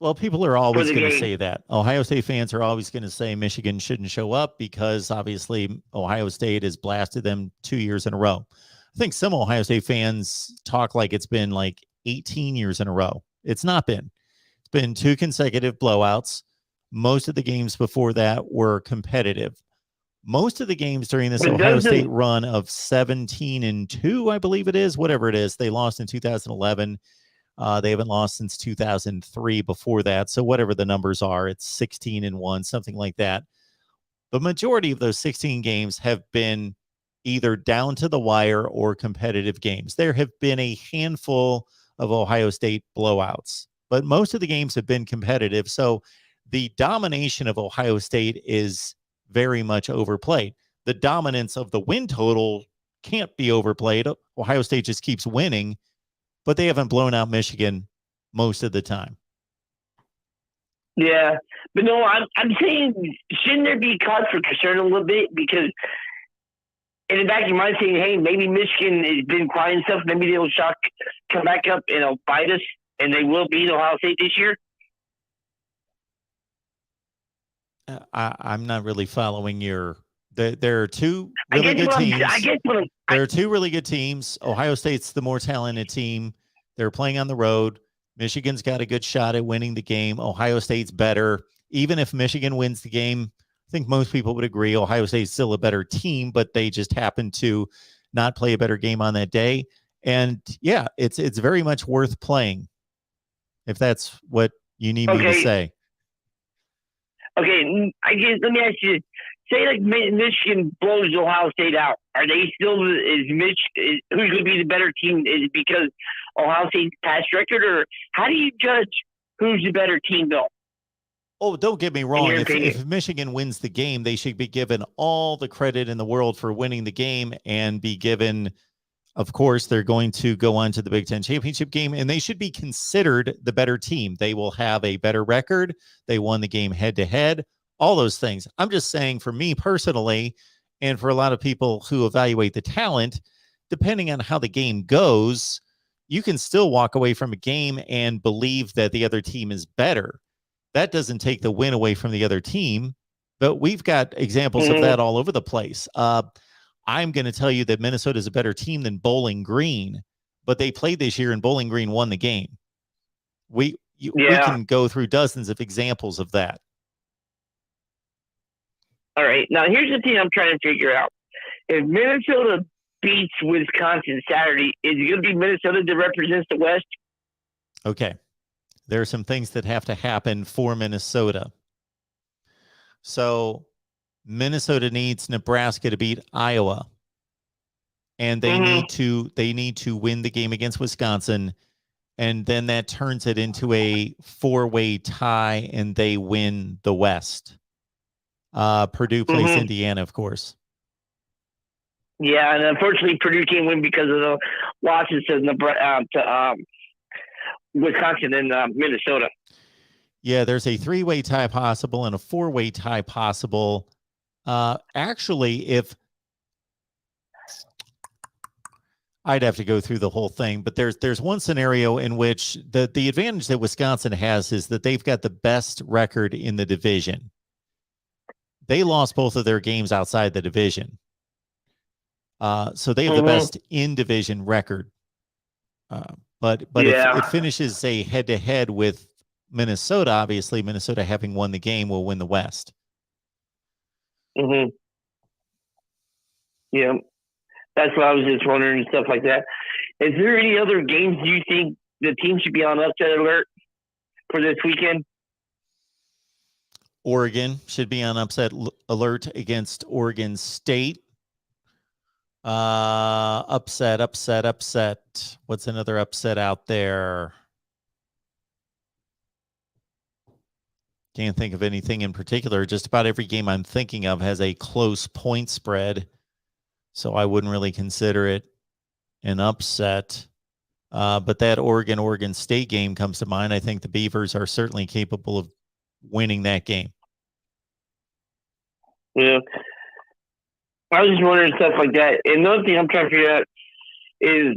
Well, people are always going to say that. Ohio State fans are always going to say Michigan shouldn't show up because obviously Ohio State has blasted them 2 years in a row. I think some Ohio State fans talk like it's been like 18 years in a row. It's not been. It's been 2 consecutive blowouts. Most of the games before that were competitive. Most of the games during this Ohio State run of 17-2, I believe it is, whatever it is, they lost in 2011. They haven't lost since 2003 before that. So whatever the numbers are, it's 16-1, something like that. The majority of those 16 games have been either down to the wire or competitive games. There have been a handful of Ohio State blowouts, but most of the games have been competitive. So the domination of Ohio State is very much overplayed. The dominance of the win total can't be overplayed. Ohio State just keeps winning, but they haven't blown out Michigan most of the time. Yeah, but no, I'm saying, shouldn't there be cause for concern a little bit? Because in the back of your mind, saying, hey, maybe Michigan has been quiet and stuff. Maybe they'll come back up and bite us, and they will beat Ohio State this year. I'm not really following your. There are two really good teams. There are two really good teams. Ohio State's the more talented team. They're playing on the road. Michigan's got a good shot at winning the game. Ohio State's better. Even if Michigan wins the game, I think most people would agree Ohio State's still a better team, but they just happen to not play a better game on that day. And yeah, it's very much worth playing, if that's what you need me to say. Okay, I guess let me ask you. Say like Michigan blows Ohio State out. Are they still who's going to be the better team? Is it because Ohio State's past record, or how do you judge who's the better team though? Oh, don't get me wrong. If Michigan wins the game, they should be given all the credit in the world for winning the game and be given, of course, they're going to go on to the Big Ten championship game, and they should be considered the better team. They will have a better record. They won the game head-to-head, all those things. I'm just saying, for me personally, and for a lot of people who evaluate the talent, depending on how the game goes, you can still walk away from a game and believe that the other team is better. That doesn't take the win away from the other team, but we've got examples of that all over the place. I'm going to tell you that Minnesota is a better team than Bowling Green, but they played this year and Bowling Green won the game. We can go through dozens of examples of that. All right. Now, here's the thing I'm trying to figure out. If Minnesota beats Wisconsin Saturday, is it going to be Minnesota that represents the West? Okay. There are some things that have to happen for Minnesota. So Minnesota needs Nebraska to beat Iowa, and they need to win the game against Wisconsin, and then that turns it into a 4-way tie, and they win the West. Purdue plays Indiana, of course. Yeah, and unfortunately, Purdue can't win because of the losses to Wisconsin and Minnesota. Yeah, there's a 3-way tie possible and a 4-way tie possible. Actually, if I'd have to go through the whole thing, but there's one scenario in which the advantage that Wisconsin has is that they've got the best record in the division. They lost both of their games outside the division. So they have the best in-division record. But if it finishes a head-to-head with Minnesota, obviously Minnesota having won the game will win the West. Yeah, that's what I was just wondering and stuff like that. Is there any other games you think the team should be on upset alert for this weekend? Oregon should be on upset alert against Oregon State. Upset. What's another upset out there? Can't think of anything in particular. Just about every game I'm thinking of has a close point spread, so I wouldn't really consider it an upset. But that Oregon State game comes to mind. I think the Beavers are certainly capable of winning that game. Yeah. I was just wondering stuff like that. And another thing I'm trying to figure out is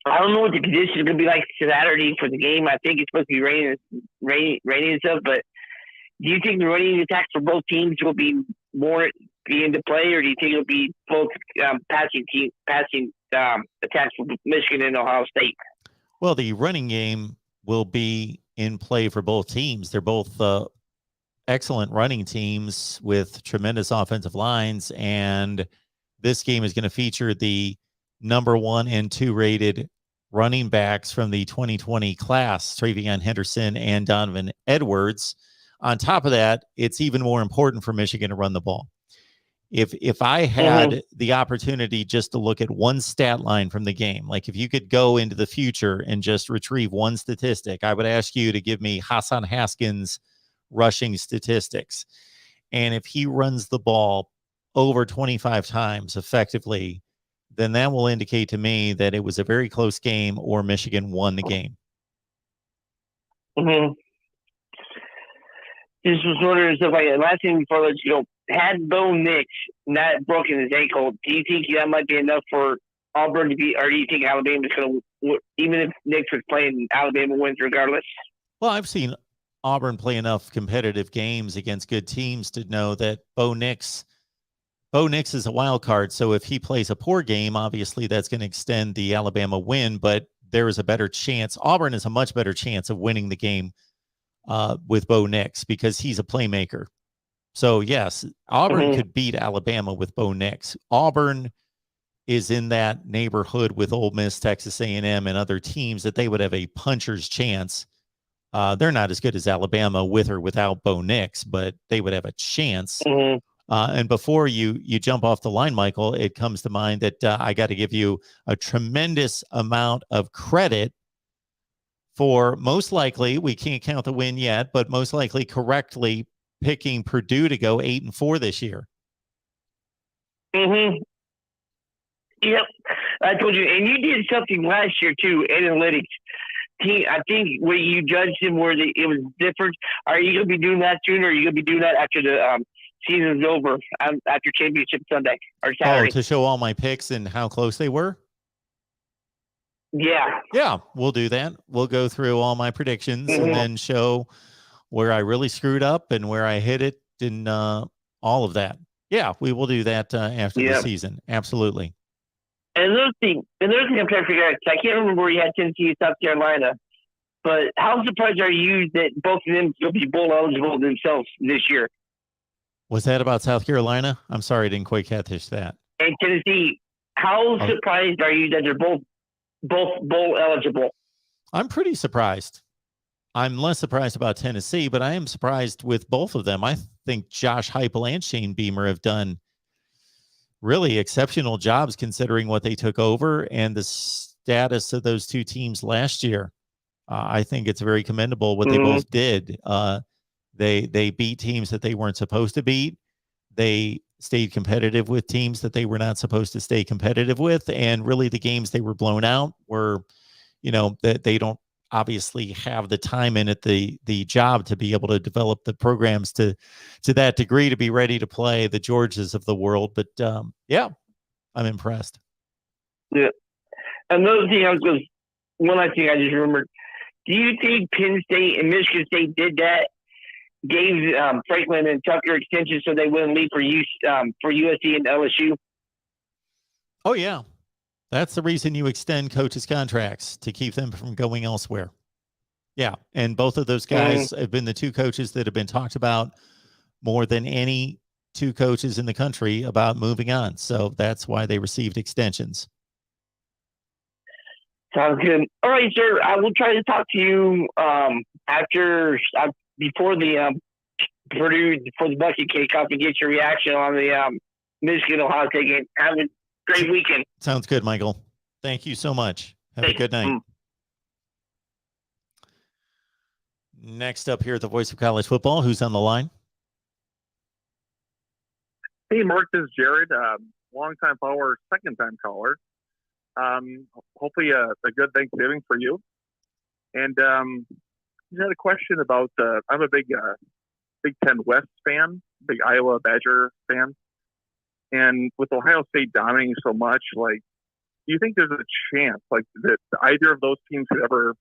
I don't know what the conditions are going to be like Saturday for the game. I think it's supposed to be raining and stuff. But do you think the running attacks for both teams will be into play, or do you think it'll be both passing attacks for Michigan and Ohio State? Well, the running game will be in play for both teams. They're both excellent running teams with tremendous offensive lines, and this game is going to feature the number 1 and 2 rated running backs from the 2020 class, Travion Henderson and Donovan Edwards. On top of that, it's even more important for Michigan to run the ball. If I had the opportunity just to look at one stat line from the game, like if you could go into the future and just retrieve one statistic, I would ask you to give me Hassan Haskins' rushing statistics. And if he runs the ball over 25 times effectively, then that will indicate to me that it was a very close game or Michigan won the game. Mm-hmm. Just was wondering stuff like that. Last thing before I let you go, had Bo Nix not broken his ankle, do you think that might be enough for Auburn to beat, or do you think Alabama's going to, even if Nix was playing, Alabama wins regardless? Well, I've seen Auburn play enough competitive games against good teams to know that Bo Nix is a wild card. So if he plays a poor game, obviously that's going to extend the Alabama win, but there is a better chance. Auburn has a much better chance of winning the game with Bo Nix because he's a playmaker. So yes, Auburn could beat Alabama with Bo Nix. Auburn is in that neighborhood with Ole Miss, Texas A&M, and other teams that they would have a puncher's chance. They're not as good as Alabama with or without Bo Nix, but they would have a chance. And before you jump off the line, Michael, it comes to mind that I got to give you a tremendous amount of credit for most likely, we can't count the win yet, but most likely correctly picking Purdue to go 8-4 this year. Mm-hmm. Yep. I told you, and you did something last year too, analytics. I think where you judged him where it was different. Are you going to be doing that soon, or are you going to be doing that after the season's over, after championship Sunday or Saturday? Oh, to show all my picks and how close they were? Yeah, we'll do that. We'll go through all my predictions and then show where I really screwed up and where I hit it and all of that. Yeah, we will do that after the season. Absolutely. And another thing I'm trying to figure out, I can't remember where you had Tennessee and South Carolina, but how surprised are you that both of them will be bowl eligible themselves this year? Was that about South Carolina? I'm sorry, I didn't quite catch that. And Tennessee, how surprised are you that they're both bowl eligible? I'm pretty surprised. I'm less surprised about Tennessee, but I am surprised with both of them. I think Josh Heupel and Shane Beamer have done really exceptional jobs considering what they took over and the status of those two teams last year. I think it's very commendable what they both did. They beat teams that they weren't supposed to beat. They stayed competitive with teams that they were not supposed to stay competitive with. And really the games they were blown out were, that they don't obviously have the time in it, the job to be able to develop the programs to that degree to be ready to play the Georgias of the world. But I'm impressed. Yeah. Another thing one last thing I just remembered. Do you think Penn State and Michigan State did that? Gave Franklin and Tucker extensions so they wouldn't leave for USC and LSU? Oh, yeah. That's the reason you extend coaches' contracts, to keep them from going elsewhere. Yeah, and both of those guys have been the two coaches that have been talked about more than any two coaches in the country about moving on. So that's why they received extensions. Sounds good. All right, sir. I will try to talk to you before the Purdue for the Buckeye kickoff to get your reaction on the Michigan Ohio State game. Have a great weekend. Sounds good, Michael. Thank you so much. Have a good night. Next up here at the Voice of College Football, who's on the line? Hey, Mark, this is Jared, longtime follower, second-time caller. Hopefully a good Thanksgiving for you. And I had a question about, I'm a big Big Ten West fan, big Iowa Badger fan. And with Ohio State dominating so much, do you think there's a chance, that either of those teams could ever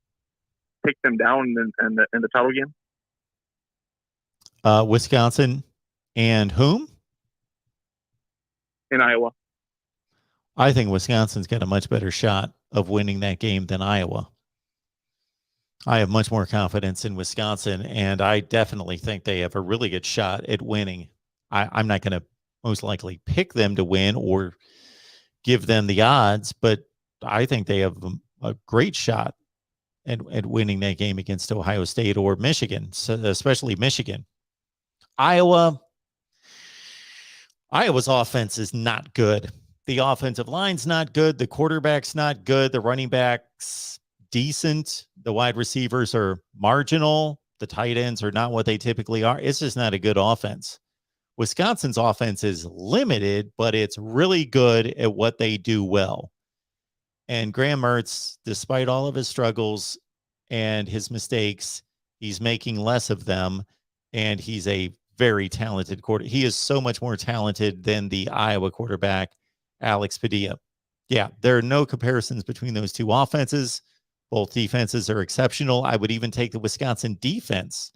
take them down in the title game? Wisconsin and whom? In Iowa. I think Wisconsin's got a much better shot of winning that game than Iowa. I have much more confidence in Wisconsin, and I definitely think they have a really good shot at winning. I'm not going to most likely pick them to win or give them the odds, but I think they have a great shot at winning that game against Ohio State or Michigan, so especially Michigan. Iowa's offense is not good. The offensive line's not good. The quarterback's not good. The running back's decent. The wide receivers are marginal. The tight ends are not what they typically are. It's just not a good offense. Wisconsin's offense is limited, but it's really good at what they do well. And Graham Mertz, despite all of his struggles and his mistakes, He's making less of them, and he's a very talented quarterback. He is so much more talented than the Iowa quarterback, Alex Padilla. Yeah, there are no comparisons between those two offenses. Both defenses are exceptional. I would even take the Wisconsin defense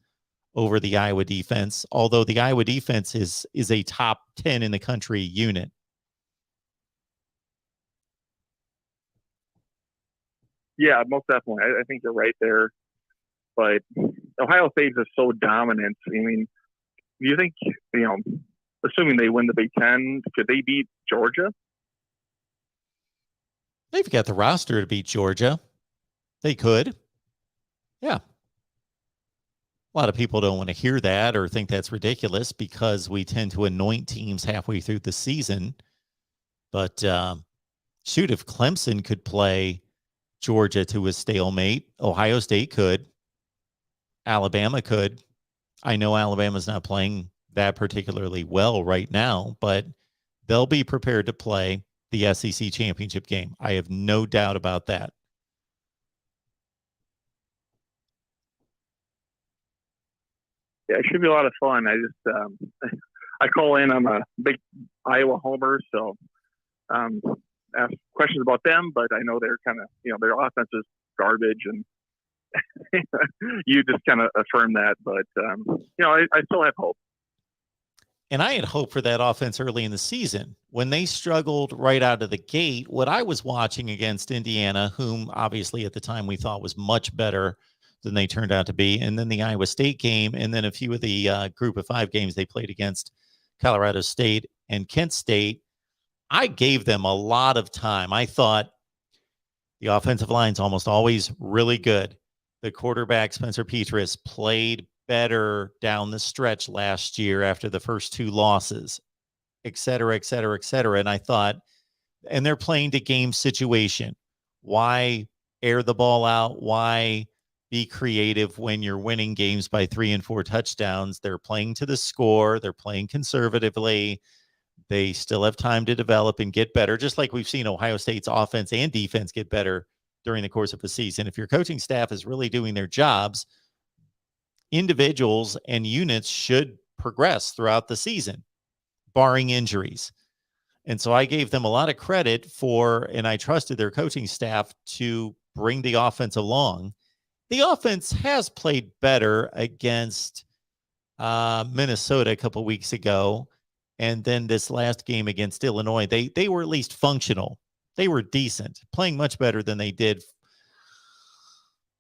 over the Iowa defense, although the Iowa defense is a top 10 in the country unit. Yeah, most definitely. I think you're right there. But Ohio State is so dominant. I mean, do you think, assuming they win the Big Ten, could they beat Georgia? They've got the roster to beat Georgia. They could. Yeah. A lot of people don't want to hear that or think that's ridiculous because we tend to anoint teams halfway through the season. But shoot, if Clemson could play Georgia to a stalemate, Ohio State could. Alabama could. I know Alabama's not playing that particularly well right now, but they'll be prepared to play the SEC championship game. I have no doubt about that. Yeah, it should be a lot of fun. I just I call in. I'm a big Iowa homer, so ask questions about them. But I know they're kind of their offense is garbage, and you just kind of affirm that. But I still have hope. And I had hope for that offense early in the season. When they struggled right out of the gate, what I was watching against Indiana, whom obviously at the time we thought was much better than they turned out to be, and then the Iowa State game, and then a few of the group of 5 games they played against Colorado State and Kent State, I gave them a lot of time. I thought the offensive line's almost always really good. The quarterback, Spencer Petras, played better down the stretch last year after the first 2 losses, et cetera, et cetera, et cetera. And I thought, and they're playing to game situation. Why air the ball out? Why be creative when you're winning games by 3 and 4 touchdowns? They're playing to the score. They're playing conservatively. They still have time to develop and get better, just like we've seen Ohio State's offense and defense get better during the course of the season. If your coaching staff is really doing their jobs, individuals and units should progress throughout the season, barring injuries. And so I gave them a lot of credit for, and I trusted their coaching staff to bring the offense along. The offense has played better against Minnesota a couple weeks ago. And then this last game against Illinois, they were at least functional. They were decent, playing much better than they did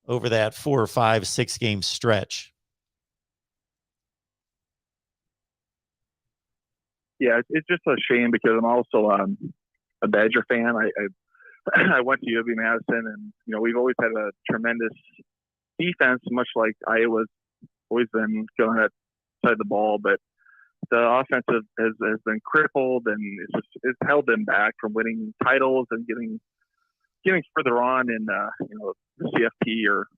over that 4 or 5, 6 game stretch. Yeah, it's just a shame because I'm also a Badger fan. I went to U of B Madison, and we've always had a tremendous defense, much like Iowa's always been going at side of the ball, but the offense has been crippled, and it's held them back from winning titles and getting further on in the CFP or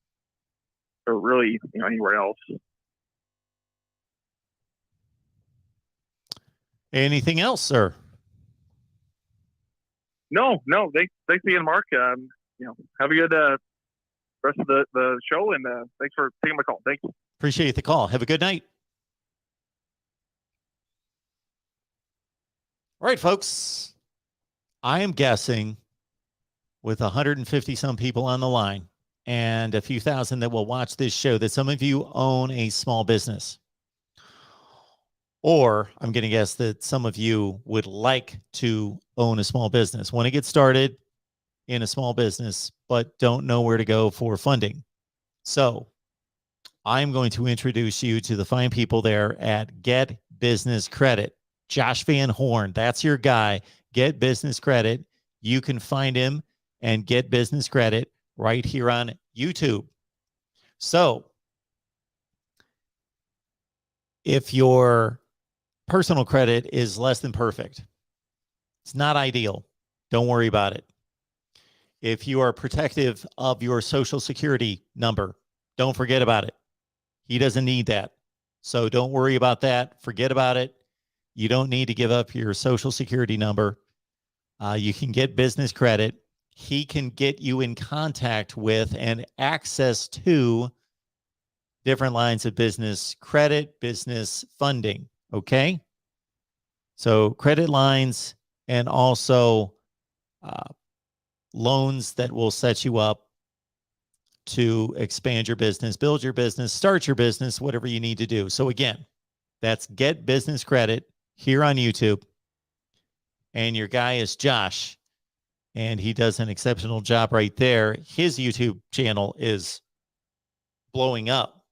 really anywhere else. Anything else, sir? No. Thanks again, Mark. Have a good rest of the show, and thanks for taking my call. Thanks. Appreciate the call. Have a good night. All right, folks. I am guessing with 150 some people on the line and a few thousand that will watch this show that some of you own a small business. Or I'm going to guess that some of you would like to own a small business, want to get started in a small business, but don't know where to go for funding. So I'm going to introduce you to the fine people there at Get Business Credit. Josh Van Horn, that's your guy. Get Business Credit. You can find him and Get Business Credit right here on YouTube. So if your personal credit is less than perfect, it's not ideal, don't worry about it. If you are protective of your social security number, don't forget about it. He doesn't need that. So don't worry about that. Forget about it. You don't need to give up your social security number. You can get business credit. He can get you in contact with and access to different lines of business credit, business funding. Okay. So credit lines and also loans that will set you up to expand your business, build your business, start your business, whatever you need to do. So again, that's Get Business Credit here on YouTube. And your guy is Josh, and he does an exceptional job right there. His YouTube channel is blowing up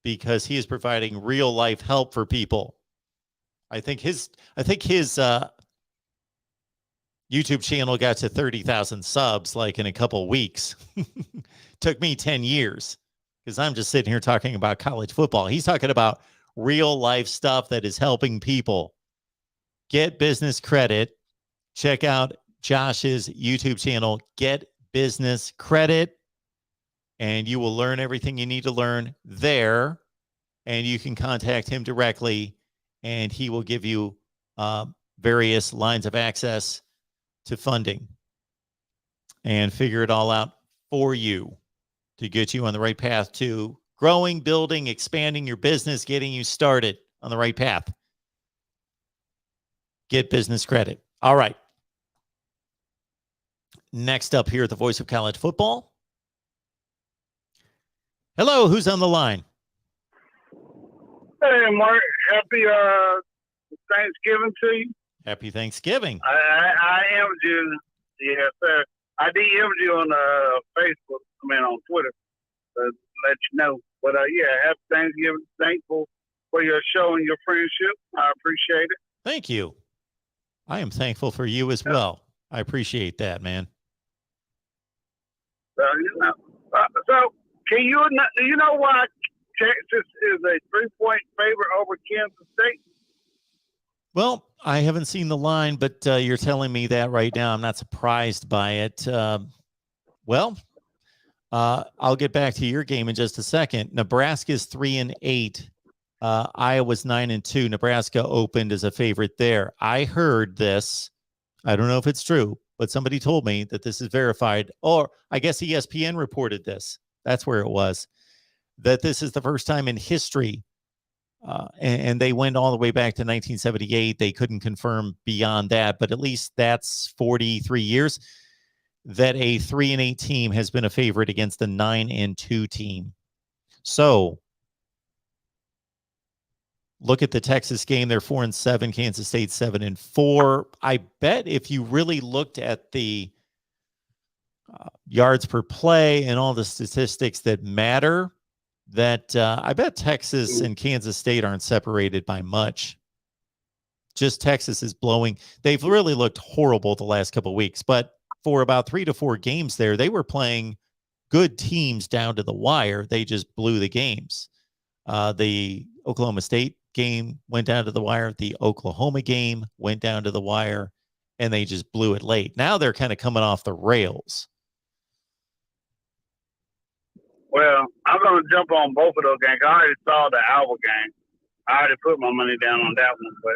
because he is providing real life help for people. I think his YouTube channel got to 30,000 subs like in a couple of weeks. Took me 10 years because I'm just sitting here talking about college football. He's talking about real life stuff that is helping people. Get Business Credit. Check out Josh's YouTube channel, Get Business Credit, and you will learn everything you need to learn there. And you can contact him directly, and he will give you various lines of access to funding and figure it all out for you to get you on the right path to growing, building, expanding your business, getting you started on the right path. Get Business Credit. All right. Next up here at the Voice of College Football. Hello, who's on the line? Hey, Mark. Happy Thanksgiving to you. Happy Thanksgiving. I am you. Yes, sir. I DM'd you on Facebook, on Twitter, to let you know. But, yeah, happy Thanksgiving. Thankful for your show and your friendship. I appreciate it. Thank you. I am thankful for you as well. I appreciate that, man. So, do you know why Texas is a 3-point favorite over Kansas State? Well, I haven't seen the line, but you're telling me that right now. I'm not surprised by it. I'll get back to your game in just a second. Nebraska's 3-8. Iowa's 9-2. Nebraska opened as a favorite there. I heard this. I don't know if it's true, but somebody told me that this is verified. Or I guess ESPN reported this. That's where it was. That this is the first time in history. And they went all the way back to 1978. They couldn't confirm beyond that, but at least that's 43 years that a 3-8 team has been a favorite against a 9-2 team. So look at the Texas game. They're 4-7. Kansas State 7-4. I bet if you really looked at the yards per play and all the statistics that matter, that I bet Texas and Kansas State aren't separated by much. Just Texas is blowing. They've really looked horrible the last couple of weeks, but for about 3 to 4 games there, they were playing good teams down to the wire. They just blew the games. The Oklahoma State game went down to the wire. The Oklahoma game went down to the wire, and they just blew it late. Now they're kind of coming off the rails. Well, I'm going to jump on both of those games. I already saw the Alba game. I already put my money down on that one, but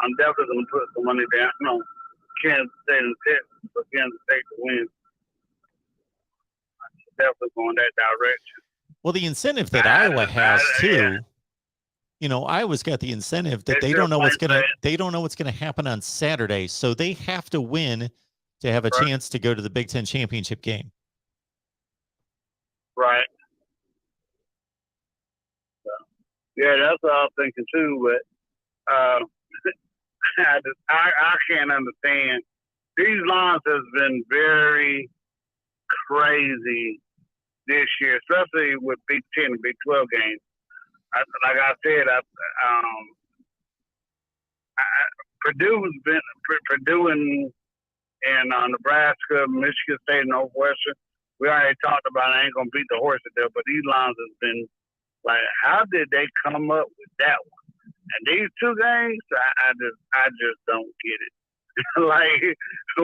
I'm definitely going to put some money down on Kansas State and Texas for Kansas State to win. I'm definitely going that direction. Well, the incentive that Iowa has too, Iowa's got the incentive that they don't know what's going to happen on Saturday, so they have to win to have a chance to go to the Big Ten championship game. Right. So, yeah, that's what I was thinking too. But I can't understand. These lines has been very crazy this year, especially with Big 10 and Big 12 games. Like I said, Purdue and Nebraska, Michigan State, and Northwestern. We already talked about. I ain't gonna beat the horse at there, but these lines have been like, how did they come up with that one? And these 2 games, I just don't get it. Like,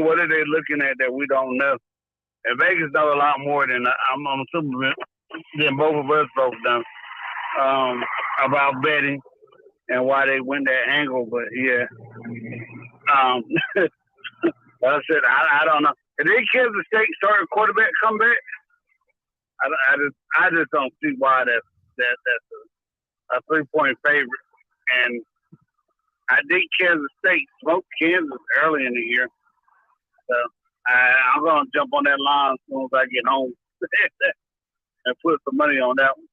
what are they looking at that we don't know? And Vegas know a lot more than I'm assuming than both of us both done about betting and why they went that angle. But yeah, like I said, I don't know. If they Kansas State starting quarterback come back, I just don't see why that's a 3-point favorite. And I think Kansas State smoked Kansas early in the year. So I'm going to jump on that line as soon as I get home and put some money on that one.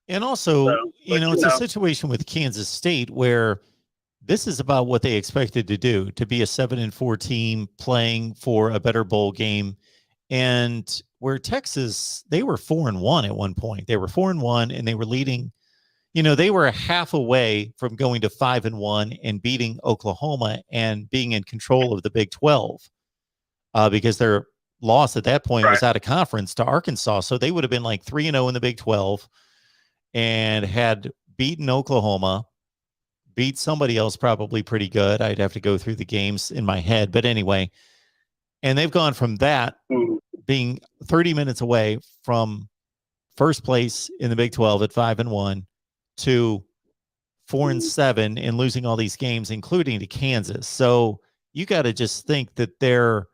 And also, So, it's a situation with Kansas State where this is about what they expected to do, to be a 7-4 team playing for a better bowl game. And where Texas, they were 4-1 at one point. They were 4-1 and they were leading. They were a half away from going to 5-1 and beating Oklahoma and being in control of the Big 12 because their loss at that point was out of conference to Arkansas. So they would have been like 3-0 in the Big 12 and had beaten Oklahoma, beat somebody else probably pretty good. I'd have to go through the games in my head. But anyway, and they've gone from that being 30 minutes away from first place in the Big 12 at 5-1 to 4-7 and losing all these games, including to Kansas. So you got to just think that their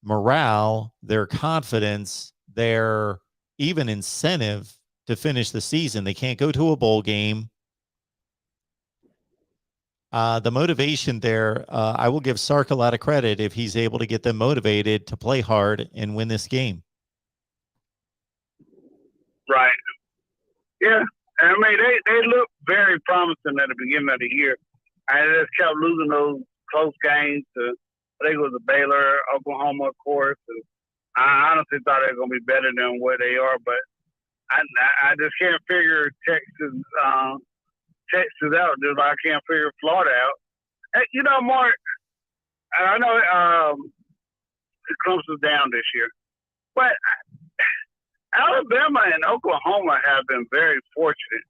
morale, their confidence, their even incentive to finish the season. They can't go to a bowl game. The motivation there, I will give Sark a lot of credit if he's able to get them motivated to play hard and win this game. Right. Yeah. I mean, they looked very promising at the beginning of the year. I just kept losing those close games to, I think it was the Baylor, Oklahoma, of course. And I honestly thought they were going to be better than where they are, but I just can't figure Texas out. Just like I can't figure Florida out. And, Mark, I know Clemson's down this year, but Alabama and Oklahoma have been very fortunate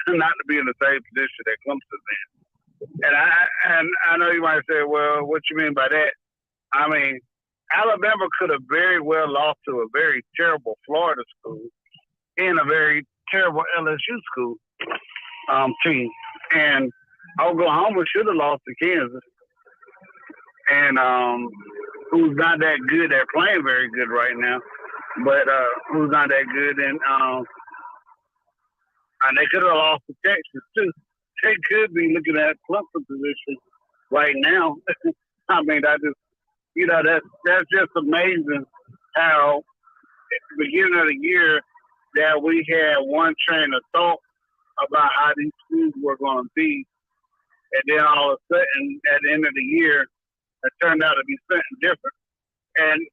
not to be in the same position that Clemson's in. And I know you might say, well, what you mean by that? I mean, Alabama could have very well lost to a very terrible Florida school and a very terrible LSU school team. And Oklahoma should have lost to Kansas. And who's not that good? They're playing very good right now. But who's not that good? And they could have lost to Texas, too. They could be looking at Clemson position right now. I mean, that's just amazing how at the beginning of the year that we had one train of thought about how these schools were going to be. And then all of a sudden, at the end of the year, it turned out to be something different. And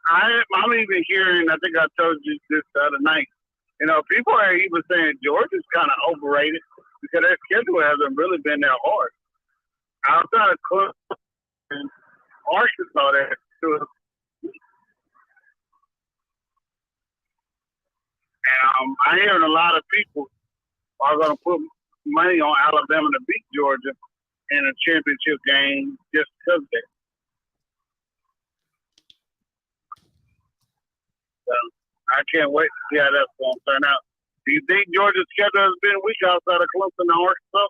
I'm even hearing, I think I told you this the other night, people are even saying Georgia's kind of overrated because their schedule hasn't really been that hard. Outside of Clemson and Arkansas, there too. And I'm hearing a lot of people are going to put money on Alabama to beat Georgia in a championship game just because of that. So I can't wait to see how that's going to turn out. Do you think Georgia's schedule has been weak outside of Clemson and Arkansas?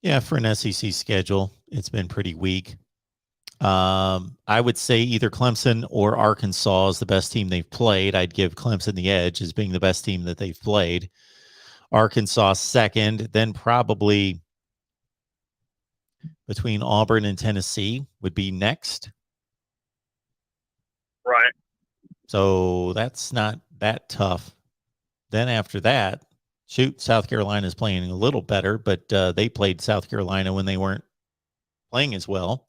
Yeah, for an SEC schedule, it's been pretty weak. I would say either Clemson or Arkansas is the best team they've played. I'd give Clemson the edge as being the best team that they've played. Arkansas second, then probably between Auburn and Tennessee would be next. Right. So that's not that tough. Then after that, South Carolina is playing a little better, but they played South Carolina when they weren't playing as well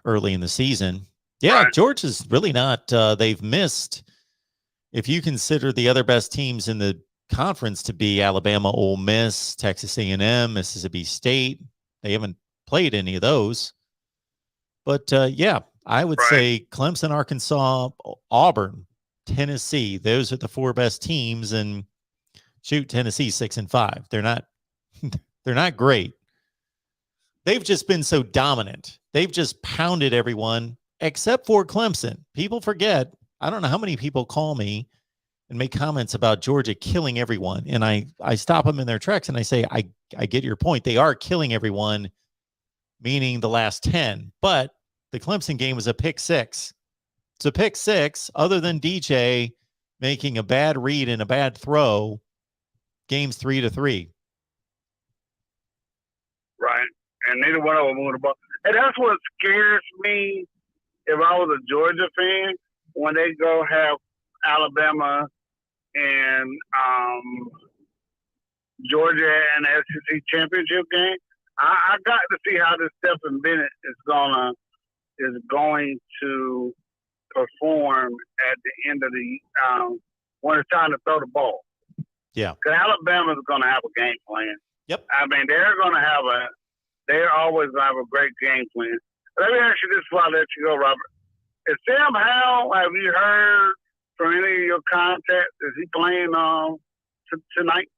early in the season. Yeah, right. Georgia's really not. They've missed, if you consider the other best teams in the conference to be Alabama, Ole Miss, Texas A&M, Mississippi State. They haven't played any of those. But, yeah, I would say Clemson, Arkansas, Auburn, Tennessee. Those are the four best teams. And Tennessee 6-5. They're not great. They've just been so dominant. They've just pounded everyone except for Clemson. People forget. I don't know how many people call me and make comments about Georgia killing everyone. And I stop them in their tracks and I say, I get your point. They are killing everyone, meaning the last 10. But the Clemson game was a pick six. It's a pick six. Other than DJ, making a bad read and a bad throw, game's 3-3. Right. And neither one of them moved the ball. And that's what scares me if I was a Georgia fan, when they go have Alabama and Georgia and SEC championship game. I got to see how this Stephen Bennett is going to perform at the end of the when it's time to throw the ball. Yeah, because Alabama's going to have a game plan. Yep. I mean, they're always going to have a great game plan. Let me ask you this before I let you go, Robert. Is Sam Howell, have you heard from any of your contacts? Is he playing tonight?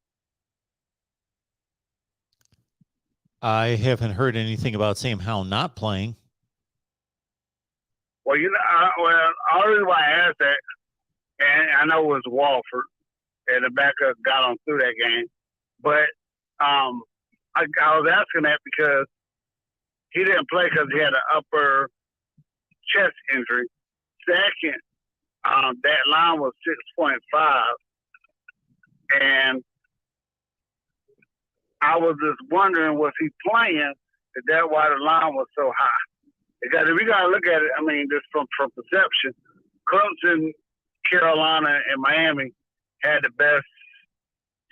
I haven't heard anything about Sam Howell not playing. Well, all the reason why I asked that, and I know it was Walford, and the backup got on through that game, but I was asking that because he didn't play because he had an upper chest injury. Second, that line was 6.5, and I was just wondering, was he playing? Is that why the line was so high? Because if we got to look at it, I mean, just from perception, Clemson, Carolina, and Miami had the best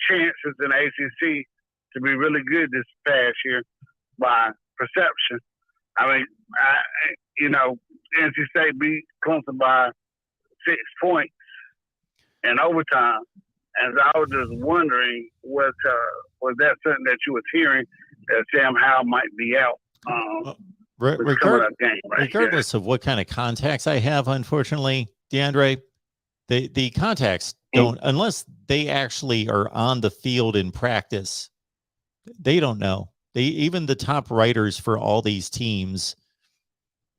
chances in the ACC to be really good this past year by perception. I mean, NC State beat Clemson by 6 points in overtime. And I was just wondering, was that something that you was hearing that Sam Howell might be out? Regardless of what kind of contacts I have, unfortunately, DeAndre, the contacts don't, unless they actually are on the field in practice, they don't know. Even the top writers for all these teams,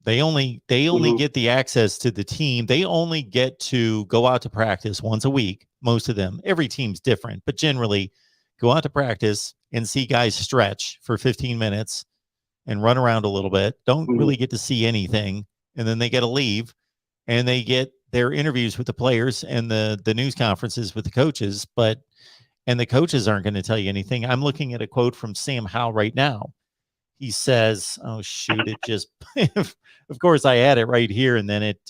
they only get the access to the team. They only get to go out to practice once a week. Most of them, every team's different, but generally go out to practice and see guys stretch for 15 minutes and run around a little bit. Don't really get to see anything. And then they get to leave and they get their interviews with the players and the news conferences with the coaches, and the coaches aren't going to tell you anything. I'm looking at a quote from Sam Howell right now. He says, oh shoot, it just, of course I had it right here and then it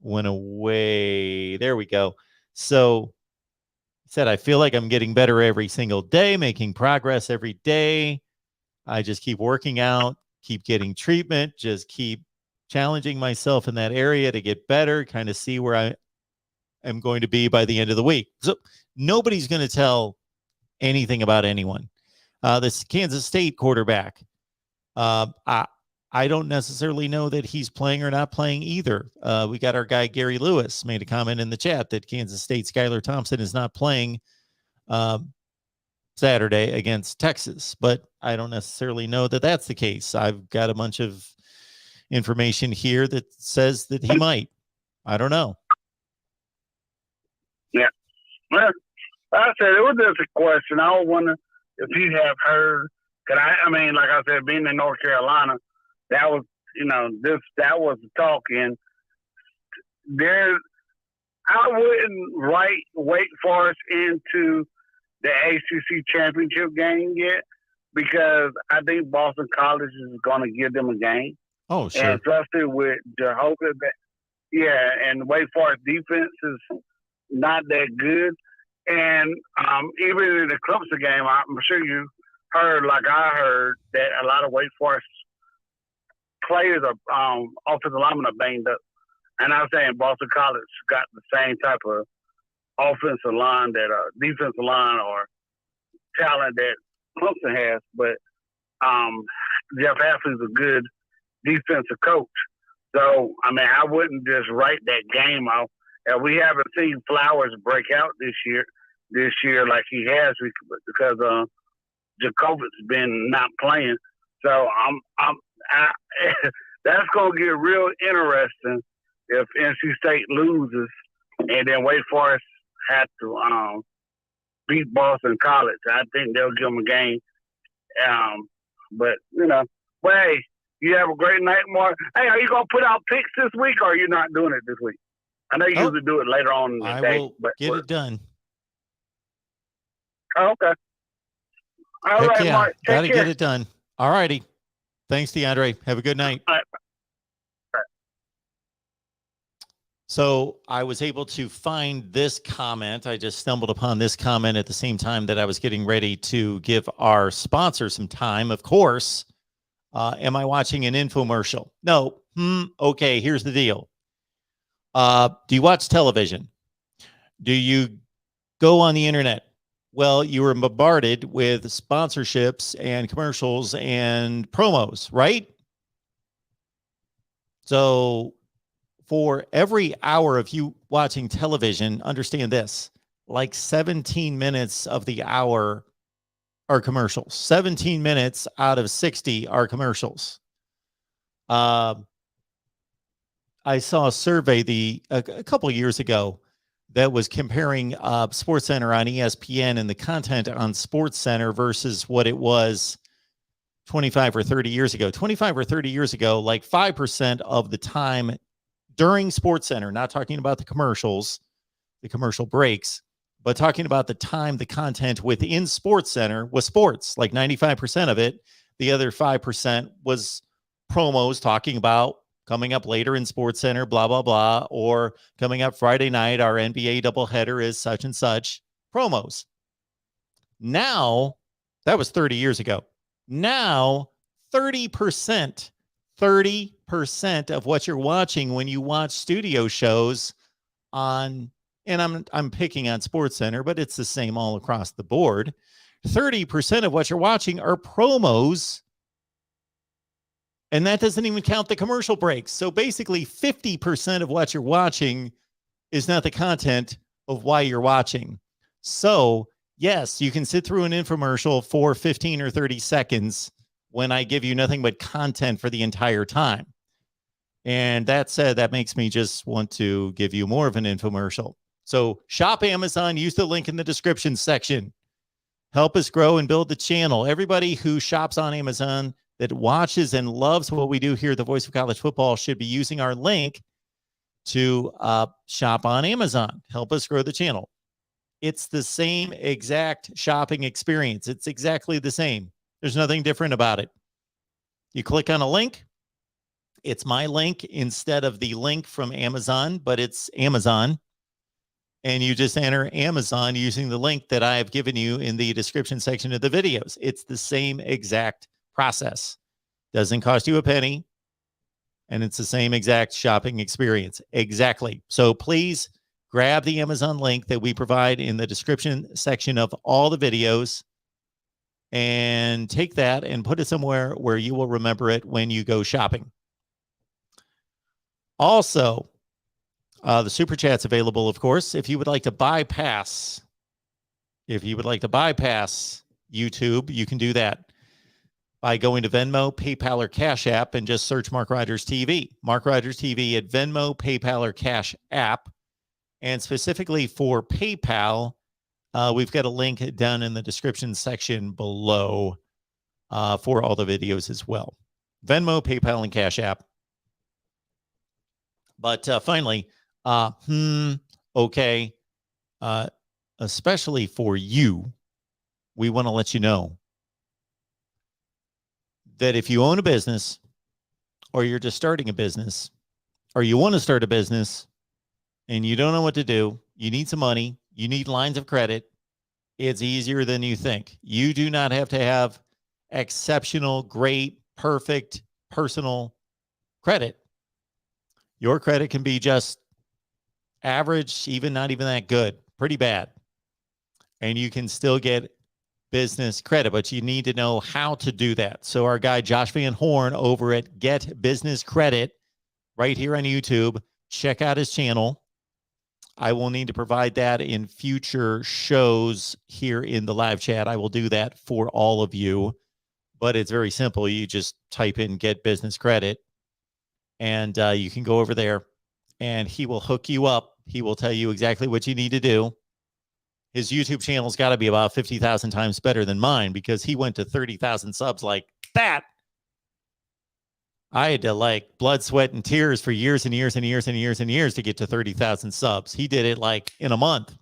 went away. There we go. So he said, I feel like I'm getting better every single day, making progress every day. I just keep working out, keep getting treatment, just keep challenging myself in that area to get better, kind of see where I am going to be by the end of the week. So nobody's going to tell anything about anyone. This Kansas State quarterback, I don't necessarily know that he's playing or not playing either. We got our guy Gary Lewis made a comment in the chat that Kansas State Skylar Thompson is not playing Saturday against Texas, but I don't necessarily know that that's the case. I've got a bunch of information here that says that he might. I don't know. Yeah. Well, like I said, it was just a question. I was wondering if you have heard, because I mean, like I said, being in North Carolina, that was, that was the talk. And I wouldn't write Wake Forest into the ACC championship game yet, because I think Boston College is going to give them a game. Oh, sure. And especially with Jehovah, and Wake Forest defense is not that good. And even in the Clemson game, I'm sure you heard, like I heard, that a lot of Wake Forest players are offensive linemen are banged up. And I'm saying Boston College got the same type of offensive line defensive line or talent that Clemson has, but Jeff Hafley's a good defensive coach. So, I mean, I wouldn't just write that game out. And we haven't seen Flowers break out this year like he has, because Jacobit's been not playing. So that's going to get real interesting if NC State loses and then Wake Forest had to beat Boston College. I think they'll give them a game. But hey, you have a great night, Mark. Hey, are you going to put out picks this week, or are you not doing it this week? I know you usually do it later on in the I day. will But get it done. Oh, okay. All Heck right, yeah. Mark. Got to Take care. get it done. All righty. Thanks, DeAndre. Have a good night. All right. So I was able to find this comment. I just stumbled upon this comment at the same time that I was getting ready to give our sponsor some time. Of course, am I watching an infomercial? No. Okay, here's the deal. Do you watch television? Do you go on the internet? Well, you were bombarded with sponsorships and commercials and promos, right? So for every hour of you watching television, understand this, like 17 minutes of the hour are commercials. 17 minutes out of 60 are commercials. I saw a survey a couple of years ago that was comparing SportsCenter on ESPN and the content on SportsCenter versus what it was 25 or 30 years ago. 25 or 30 years ago, like 5% of the time during SportsCenter, not talking about the commercials, the commercial breaks, but talking about the time, the content within SportsCenter was sports, like 95% of it. The other 5% was promos talking about coming up later in SportsCenter, blah, blah, blah, or coming up Friday night, our NBA doubleheader is such and such, promos. Now, that was 30 years ago. Now, 30% of what you're watching when you watch studio shows on, and I'm picking on SportsCenter, but it's the same all across the board. 30% of what you're watching are promos, and that doesn't even count the commercial breaks. So basically 50% of what you're watching is not the content of why you're watching. So yes, you can sit through an infomercial for 15 or 30 seconds when I give you nothing but content for the entire time. And that said, that makes me just want to give you more of an infomercial. So shop Amazon, use the link in the description section. Help us grow and build the channel. Everybody who shops on Amazon that watches and loves what we do here at the Voice of College Football should be using our link to shop on Amazon. Help us grow the channel. It's the same exact shopping experience. It's exactly the same. There's nothing different about it. You click on a link. It's my link instead of the link from Amazon, but it's Amazon. And you just enter Amazon using the link that I have given you in the description section of the videos. It's the same exact process. Doesn't cost you a penny. And it's the same exact shopping experience. Exactly. So please grab the Amazon link that we provide in the description section of all the videos and take that and put it somewhere where you will remember it when you go shopping. Also, the Super Chat's available, of course. If you would like to bypass YouTube, you can do that by going to Venmo, PayPal, or Cash App and just search MarkRogersTV. MarkRogersTV at Venmo, PayPal, or Cash App. And specifically for PayPal, we've got a link down in the description section below for all the videos as well. Venmo, PayPal, and Cash App. But finally, okay, especially for you, we want to let you know that if you own a business or you're just starting a business or you want to start a business and you don't know what to do, you need some money, you need lines of credit, it's easier than you think. You do not have to have exceptional, great, perfect, personal credit. Your credit can be just average, even not even that good, pretty bad. And you can still get business credit, but you need to know how to do that. So our guy, Josh Van Horn over at Get Business Credit right here on YouTube, check out his channel. I will need to provide that in future shows here in the live chat. I will do that for all of you, but it's very simple. You just type in Get Business Credit and you can go over there and he will hook you up. He will tell you exactly what you need to do. His YouTube channel's got to be about 50,000 times better than mine because he went to 30,000 subs like that. I had to like blood, sweat, and tears for years and years and years and years and years to get to 30,000 subs. He did it like in a month.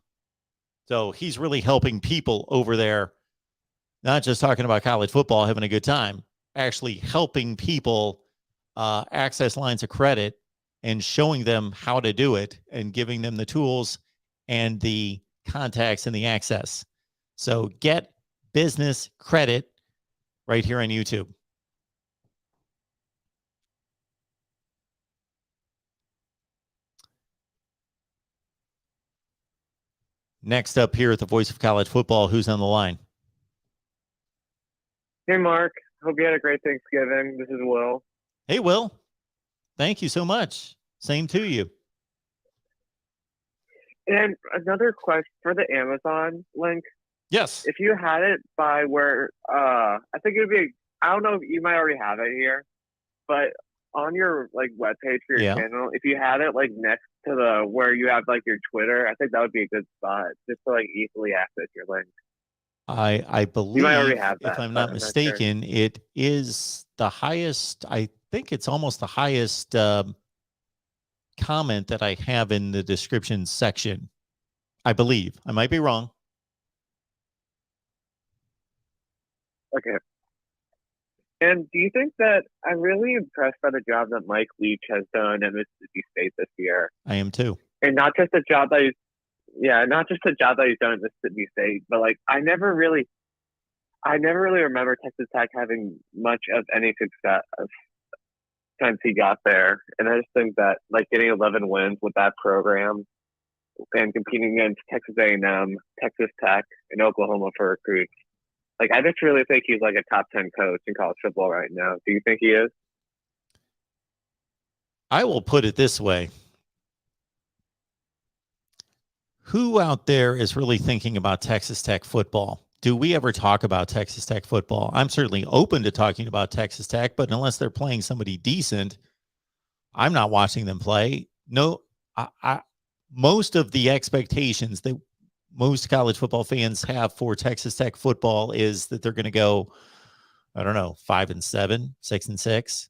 So he's really helping people over there, not just talking about college football, having a good time, actually helping people access lines of credit and showing them how to do it and giving them the tools and the contacts and the access. So get business credit right here on YouTube. Next up here at the Voice of College Football, who's on the line? Hey, Mark. Hope you had a great Thanksgiving. This is Will. Hey, Will. Thank you so much. Same to you. And another question for the Amazon link. Yes. If you had it by where, I think it would be, I don't know if you might already have it here, but on your like webpage for your channel, if you had it like next to the where you have like your Twitter, I think that would be a good spot just to like easily access your link. I believe, you might already have that, if I'm not mistaken, it is the highest. I think it's almost the highest comment that I have in the description section. I believe. I might be wrong. Okay. And do you think that I'm really impressed by the job that Mike Leach has done at Mississippi State this year? I am too. And not just the job that not just the job that he's done at Mississippi State, but like I never really remember Texas Tech having much of any success since he got there. And I just think that like getting 11 wins with that program and competing against Texas A&M, Texas Tech, and Oklahoma for recruits, like I just really think he's like a top 10 coach in college football right now. Do you think he is? I will put it this way. Who out there is really thinking about Texas Tech football? Do we ever talk about Texas Tech football? I'm certainly open to talking about Texas Tech, but unless they're playing somebody decent, I'm not watching them play. No, most of the expectations that most college football fans have for Texas Tech football is that they're going to go, I don't know, 5-7, 6-6,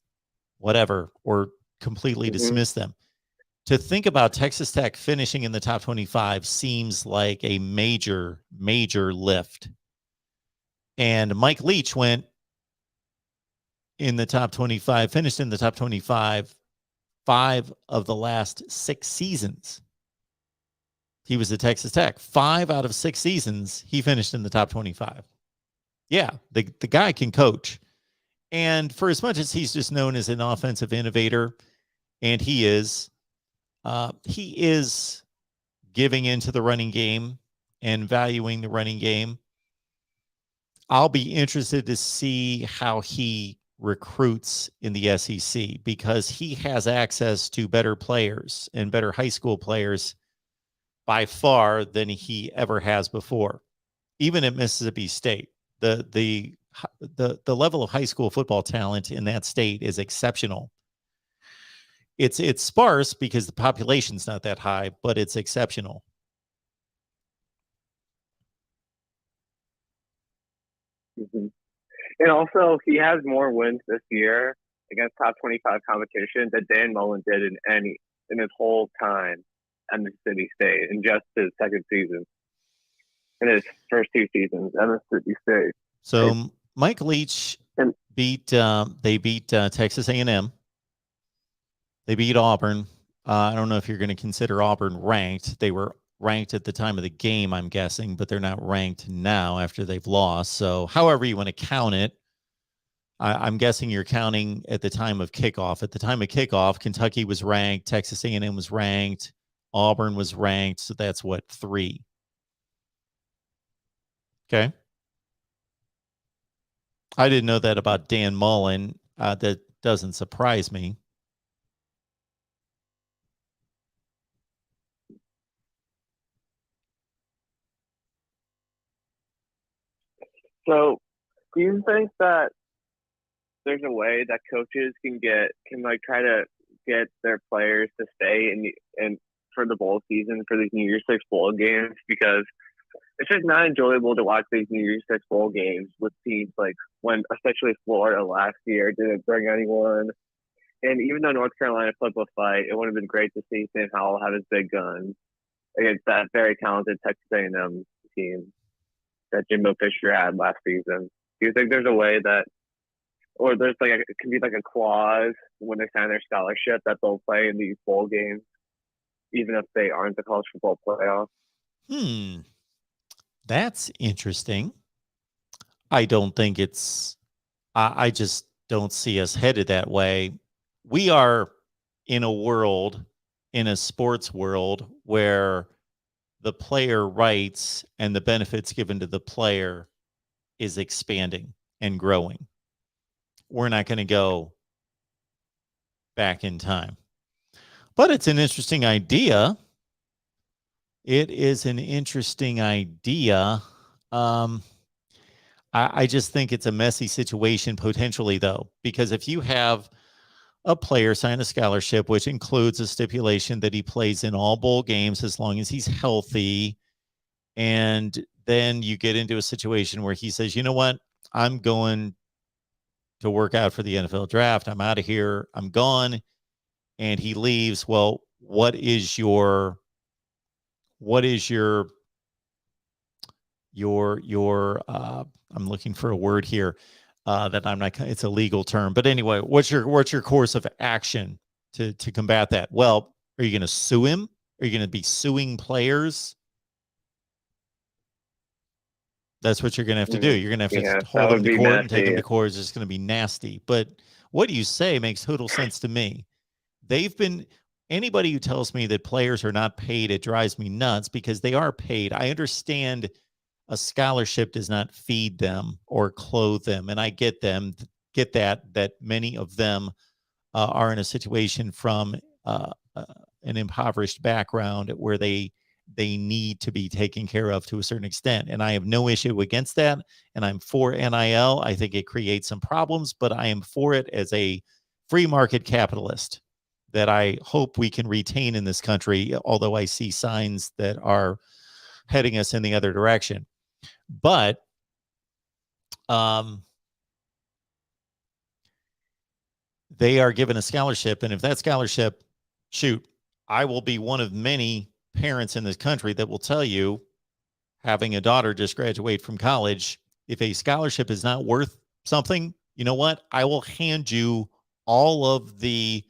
whatever, or completely dismiss them. To think about Texas Tech finishing in the top 25 seems like a major, major lift. And Mike Leach went in the top 25, finished in the top 25, 5 of the last 6 seasons. He was at Texas Tech. 5 out of 6 seasons, he finished in the top 25. Yeah, the guy can coach. And for as much as he's just known as an offensive innovator, and he is giving into the running game and valuing the running game. I'll be interested to see how he recruits in the SEC because he has access to better players and better high school players by far than he ever has before. Even at Mississippi State, the level of high school football talent in that state is exceptional. It's sparse because the population's not that high, but it's exceptional. Mm-hmm. And also, he has more wins this year against top 25 competition than Dan Mullen did in his whole time at Mississippi State in just his second season. In his first 2 seasons at Mississippi State. So Mike Leach beat Texas A&M. They beat Auburn. I don't know if you're going to consider Auburn ranked. They were ranked at the time of the game, I'm guessing, but they're not ranked now after they've lost. So however you want to count it, I'm guessing you're counting at the time of kickoff. At the time of kickoff, Kentucky was ranked, Texas A&M was ranked, Auburn was ranked. So that's what, 3. Okay. I didn't know that about Dan Mullen. That doesn't surprise me. So, do you think that there's a way that coaches can try to get their players to stay in for the bowl season for these New Year's Six bowl games? Because it's just not enjoyable to watch these New Year's Six bowl games with teams like especially Florida last year didn't bring anyone. And even though North Carolina flipped a fight, it would have been great to see Sam Howell have his big guns against that very talented Texas A&M team that Jimbo Fisher had last season. Do you think there's a way that, or there's like it can be like a clause when they sign their scholarship that they'll play in these bowl games, even if they aren't the college football playoff? That's interesting. I don't think it's. I just don't see us headed that way. We are in a world, in a sports world, where the player rights and the benefits given to the player is expanding and growing. We're not going to go back in time. But it's an interesting idea. It is an interesting idea. I just think it's a messy situation potentially, though, because if you have a player sign a scholarship, which includes a stipulation that he plays in all bowl games as long as he's healthy, and then you get into a situation where he says, you know what, I'm going to work out for the NFL draft. I'm out of here. I'm gone. And he leaves. Well, what is your I'm looking for a word here that I'm not, it's a legal term, but anyway, what's your course of action to combat that? Well, are you going to sue him? Are you going to be suing players? That's what you're going to have to do. You're going to have to hold him to court and take him to court. It's just going to be nasty. But what you say makes total sense to me. Anybody who tells me that players are not paid, it drives me nuts, because they are paid. I understand a scholarship does not feed them or clothe them. And I get that many of them are in a situation from an impoverished background where they need to be taken care of to a certain extent. And I have no issue against that. And I'm for NIL. I think it creates some problems, but I am for it as a free market capitalist that I hope we can retain in this country, although I see signs that are heading us in the other direction. But they are given a scholarship, and if that scholarship, I will be one of many parents in this country that will tell you, having a daughter just graduate from college, if a scholarship is not worth something, you know what? I will hand you all of the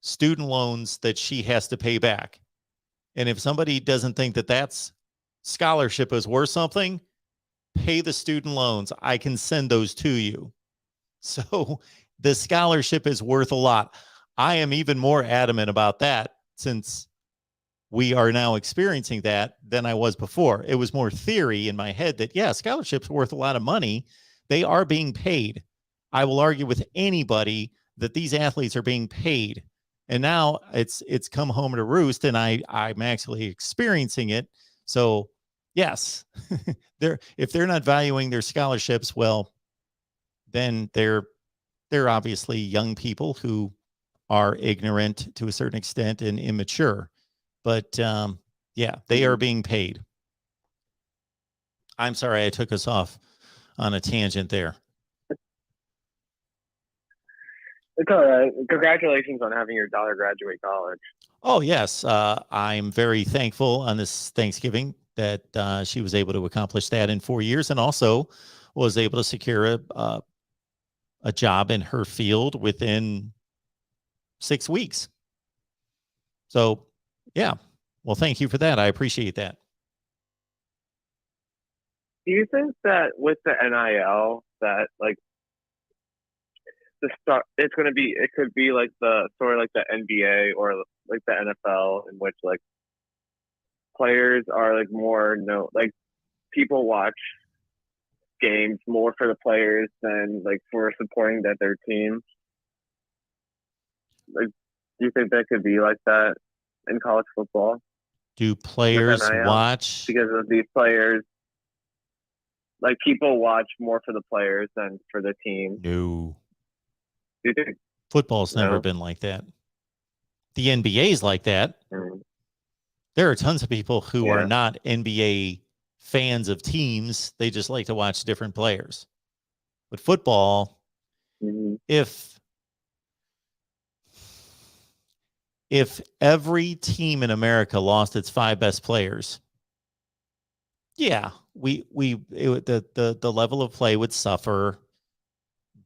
student loans that she has to pay back. And if somebody doesn't think that that's scholarship is worth something, pay the student loans. I can send those to you. So the scholarship is worth a lot. I am even more adamant about that since we are now experiencing that than I was before. It was more theory in my head that, yeah, scholarships are worth a lot of money. They are being paid. I will argue with anybody that these athletes are being paid. And now it's come home to roost, and I'm actually experiencing it. So yes, if they're not valuing their scholarships, well, then they're obviously young people who are ignorant to a certain extent and immature. But yeah, they are being paid. I'm sorry I took us off on a tangent there. It's all right. Congratulations on having your daughter graduate college. Oh, yes. I'm very thankful on this Thanksgiving that she was able to accomplish that in 4 years, and also was able to secure a job in her field within 6 weeks. So, yeah. Well, thank you for that. I appreciate that. Do you think that with the NIL that like it could be like the sort of like the NBA or like the NFL, in which like players are like more like people watch games more for the players than like for supporting their team? Like, do you think that could be like that in college football? Do players watch because of these players? Like, people watch more for the players than for the team. No. Do you think? Football's never been like that. The NBA's like that. There are tons of people who are not NBA fans of teams. They just like to watch different players. But football, if if every team in America lost its 5 best players, yeah, the level of play would suffer,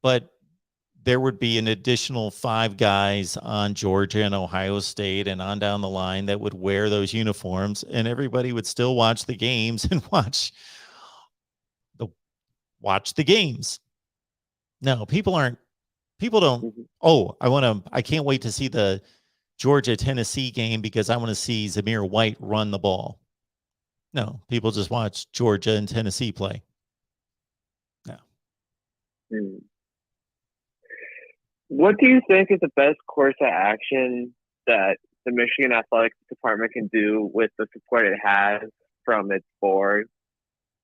but there would be an additional 5 guys on Georgia and Ohio State and on down the line that would wear those uniforms, and everybody would still watch the games and watch the games. No, people don't. Oh, I can't wait to see the Georgia Tennessee game because I want to see Zamir White run the ball. No, people just watch Georgia and Tennessee play. No. What do you think is the best course of action that the Michigan Athletic Department can do with the support it has from its board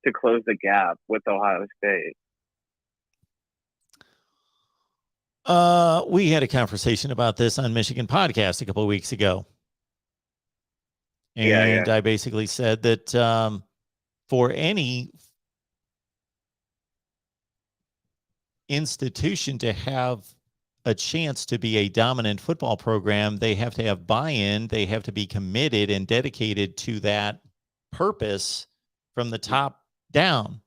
to close the gap with Ohio State? We had a conversation about this on Michigan Podcast a couple of weeks ago. And I basically said that for any institution to have a chance to be a dominant football program, they have to have buy-in. They have to be committed and dedicated to that purpose from the top down.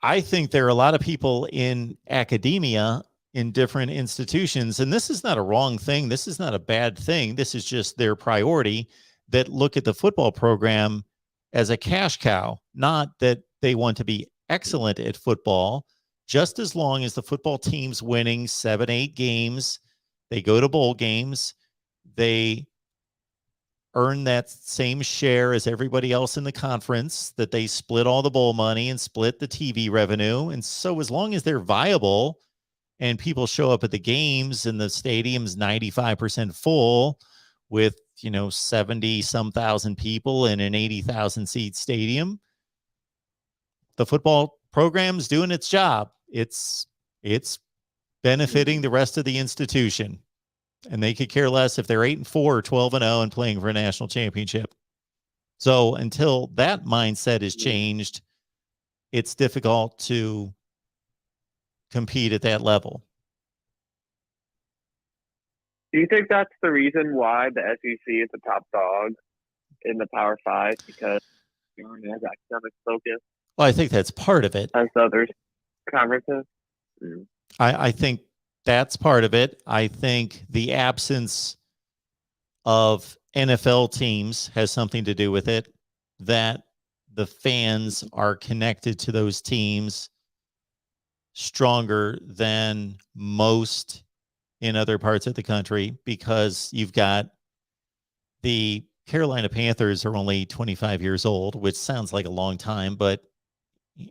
I think there are a lot of people in academia in different institutions, and this is not a wrong thing. This is not a bad thing. This is just their priority, that look at the football program as a cash cow, not that they want to be excellent at football. Just as long as the football team's winning 7-8 games, they go to bowl games, they earn that same share as everybody else in the conference, that they split all the bowl money and split the TV revenue. And so as long as they're viable and people show up at the games and the stadium's 95% full with, 70 some thousand people in an 80,000 seat stadium, the football program's doing its job. It's benefiting the rest of the institution, and they could care less if they're 8-4 or 12-0 and playing for a national championship. So until that mindset is changed, it's difficult to compete at that level. Do you think that's the reason why the SEC is the top dog in the Power 5, because it has academic focus? Well, I think that's part of it. As other conferences? I think that's part of it. I think the absence of NFL teams has something to do with it, that the fans are connected to those teams stronger than most in other parts of the country, because you've got the Carolina Panthers are only 25 years old, which sounds like a long time, but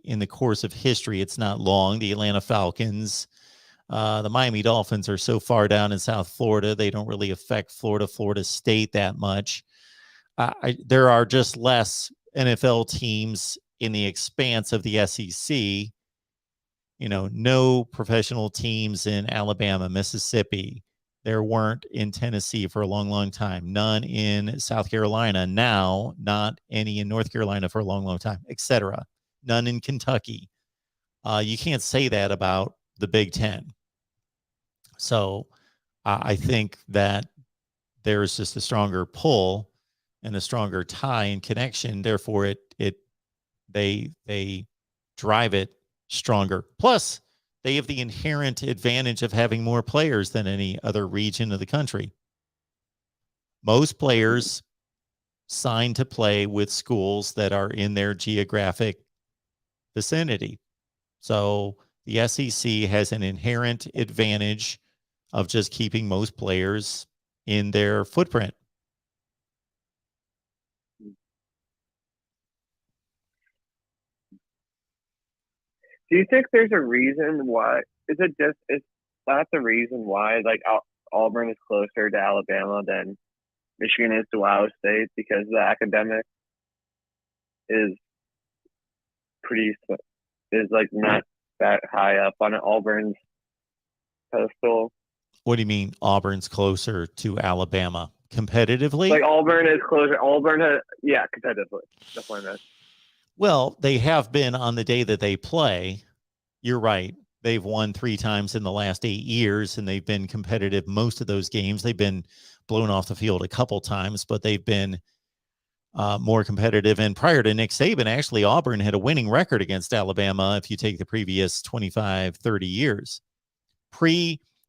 in the course of history, it's not long. The Atlanta Falcons, the Miami Dolphins are so far down in South Florida, they don't really affect Florida State that much. There are just less NFL teams in the expanse of the SEC. No professional teams in Alabama, Mississippi. There weren't in Tennessee for a long, long time. None in South Carolina now, not any in North Carolina for a long, long time, etc. None in Kentucky. You can't say that about the Big Ten. So I think that there's just a stronger pull and a stronger tie and connection. Therefore, they drive it stronger. Plus, they have the inherent advantage of having more players than any other region of the country. Most players sign to play with schools that are in their geographic vicinity. So the SEC has an inherent advantage of just keeping most players in their footprint. Do you think there's a reason why? Is that the reason why, like, Auburn is closer to Alabama than Michigan is to Ohio State, because the academic is like not that high up on Auburn's pedestal? What do you mean Auburn's closer to Alabama? Competitively? Like, Auburn is closer. Auburn has, competitively. That's what I meant. Well, they have been on the day that they play. You're right. They've won 3 times in the last 8 years, and they've been competitive most of those games. They've been blown off the field a couple times, but they've been more competitive. And prior to Nick Saban, actually, Auburn had a winning record against Alabama if you take the previous 25, 30 years.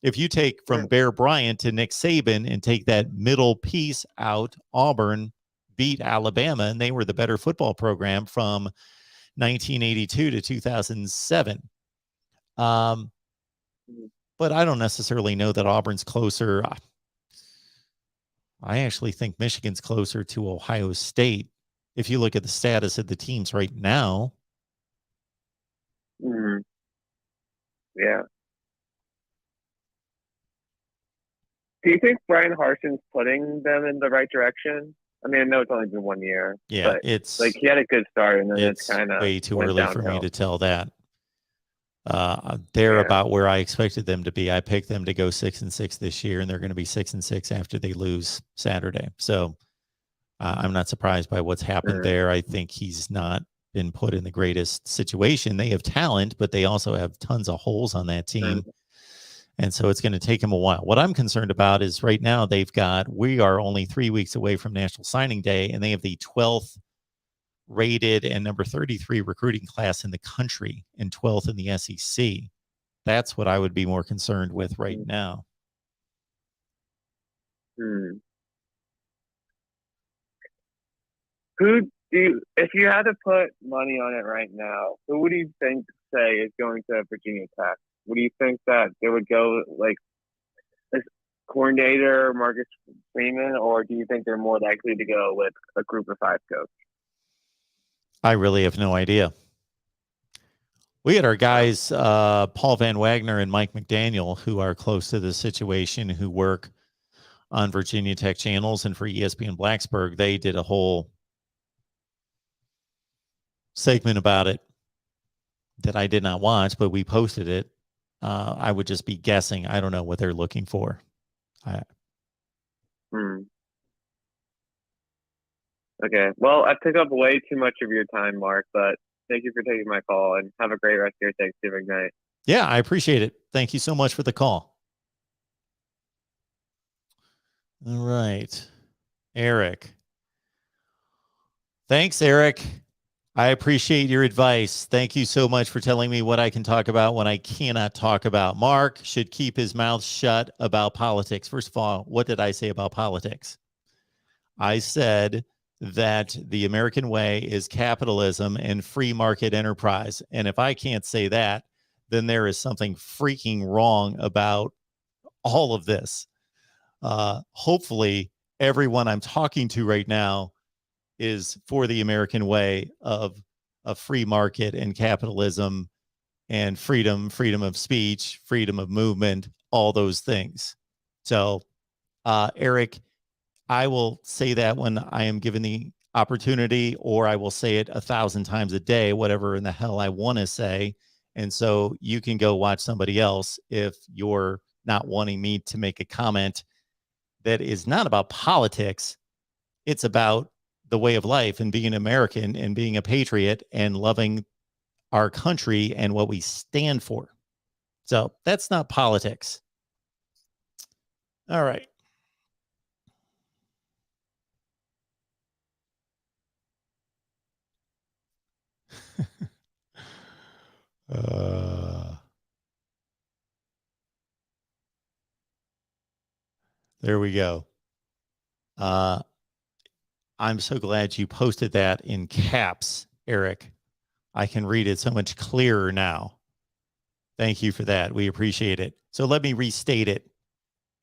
If you take from Bear Bryant to Nick Saban and take that middle piece out, Auburn beat Alabama, and they were the better football program from 1982 to 2007. But I don't necessarily know that Auburn's closer. I actually think Michigan's closer to Ohio State if you look at the status of the teams right now. Yeah. Do you think Brian Harson's putting them in the right direction? I mean, I know it's only been 1 year. Yeah, but it's like he had a good start, and then it's kind of way too early downhill. for me to tell that. They're about where I expected them to be. I picked them to go 6-6 this year, and they're going to be 6-6 after they lose Saturday. So I'm not surprised by what's happened there. I think he's not been put in the greatest situation. They have talent, but they also have tons of holes on that team. And so it's going to take him a while. What I'm concerned about is right now we are only 3 weeks away from National Signing Day, and they have the 12th rated and number 33 recruiting class in the country and 12th in the SEC. That's what I would be more concerned with right now. If you had to put money on it right now, who would you say is going to Virginia Tech? Would you think that they would go like as coordinator Marcus Freeman, or do you think they're more likely to go with a group of 5 coach? I really have no idea. We had our guys, Paul Van Wagner and Mike McDaniel, who are close to the situation, who work on Virginia Tech channels, and for ESPN Blacksburg, they did a whole segment about it that I did not watch, but we posted it. I would just be guessing. I don't know what they're looking for. Okay. Well, I took up way too much of your time, Mark, but thank you for taking my call, and have a great rest of your Thanksgiving night. Yeah, I appreciate it. Thank you so much for the call. All right. Eric. Thanks, Eric. I appreciate your advice. Thank you so much for telling me what I can talk about when I cannot talk about. Mark should keep his mouth shut about politics. First of all, what did I say about politics? I said that the American way is capitalism and free market enterprise. And if I can't say that, then there is something freaking wrong about all of this. Hopefully, everyone I'm talking to right now is for the American way of a free market and capitalism and freedom of speech, freedom of movement, all those things. So, Eric, I will say that when I am given the opportunity, or I will say it 1,000 times a day, whatever in the hell I want to say. And so you can go watch somebody else if you're not wanting me to make a comment that is not about politics. It's about the way of life and being American and being a patriot and loving our country and what we stand for. So that's not politics. All right. There we go. I'm so glad you posted that in caps, Eric. I can read it so much clearer now. Thank you for that. We appreciate it. So let me restate it.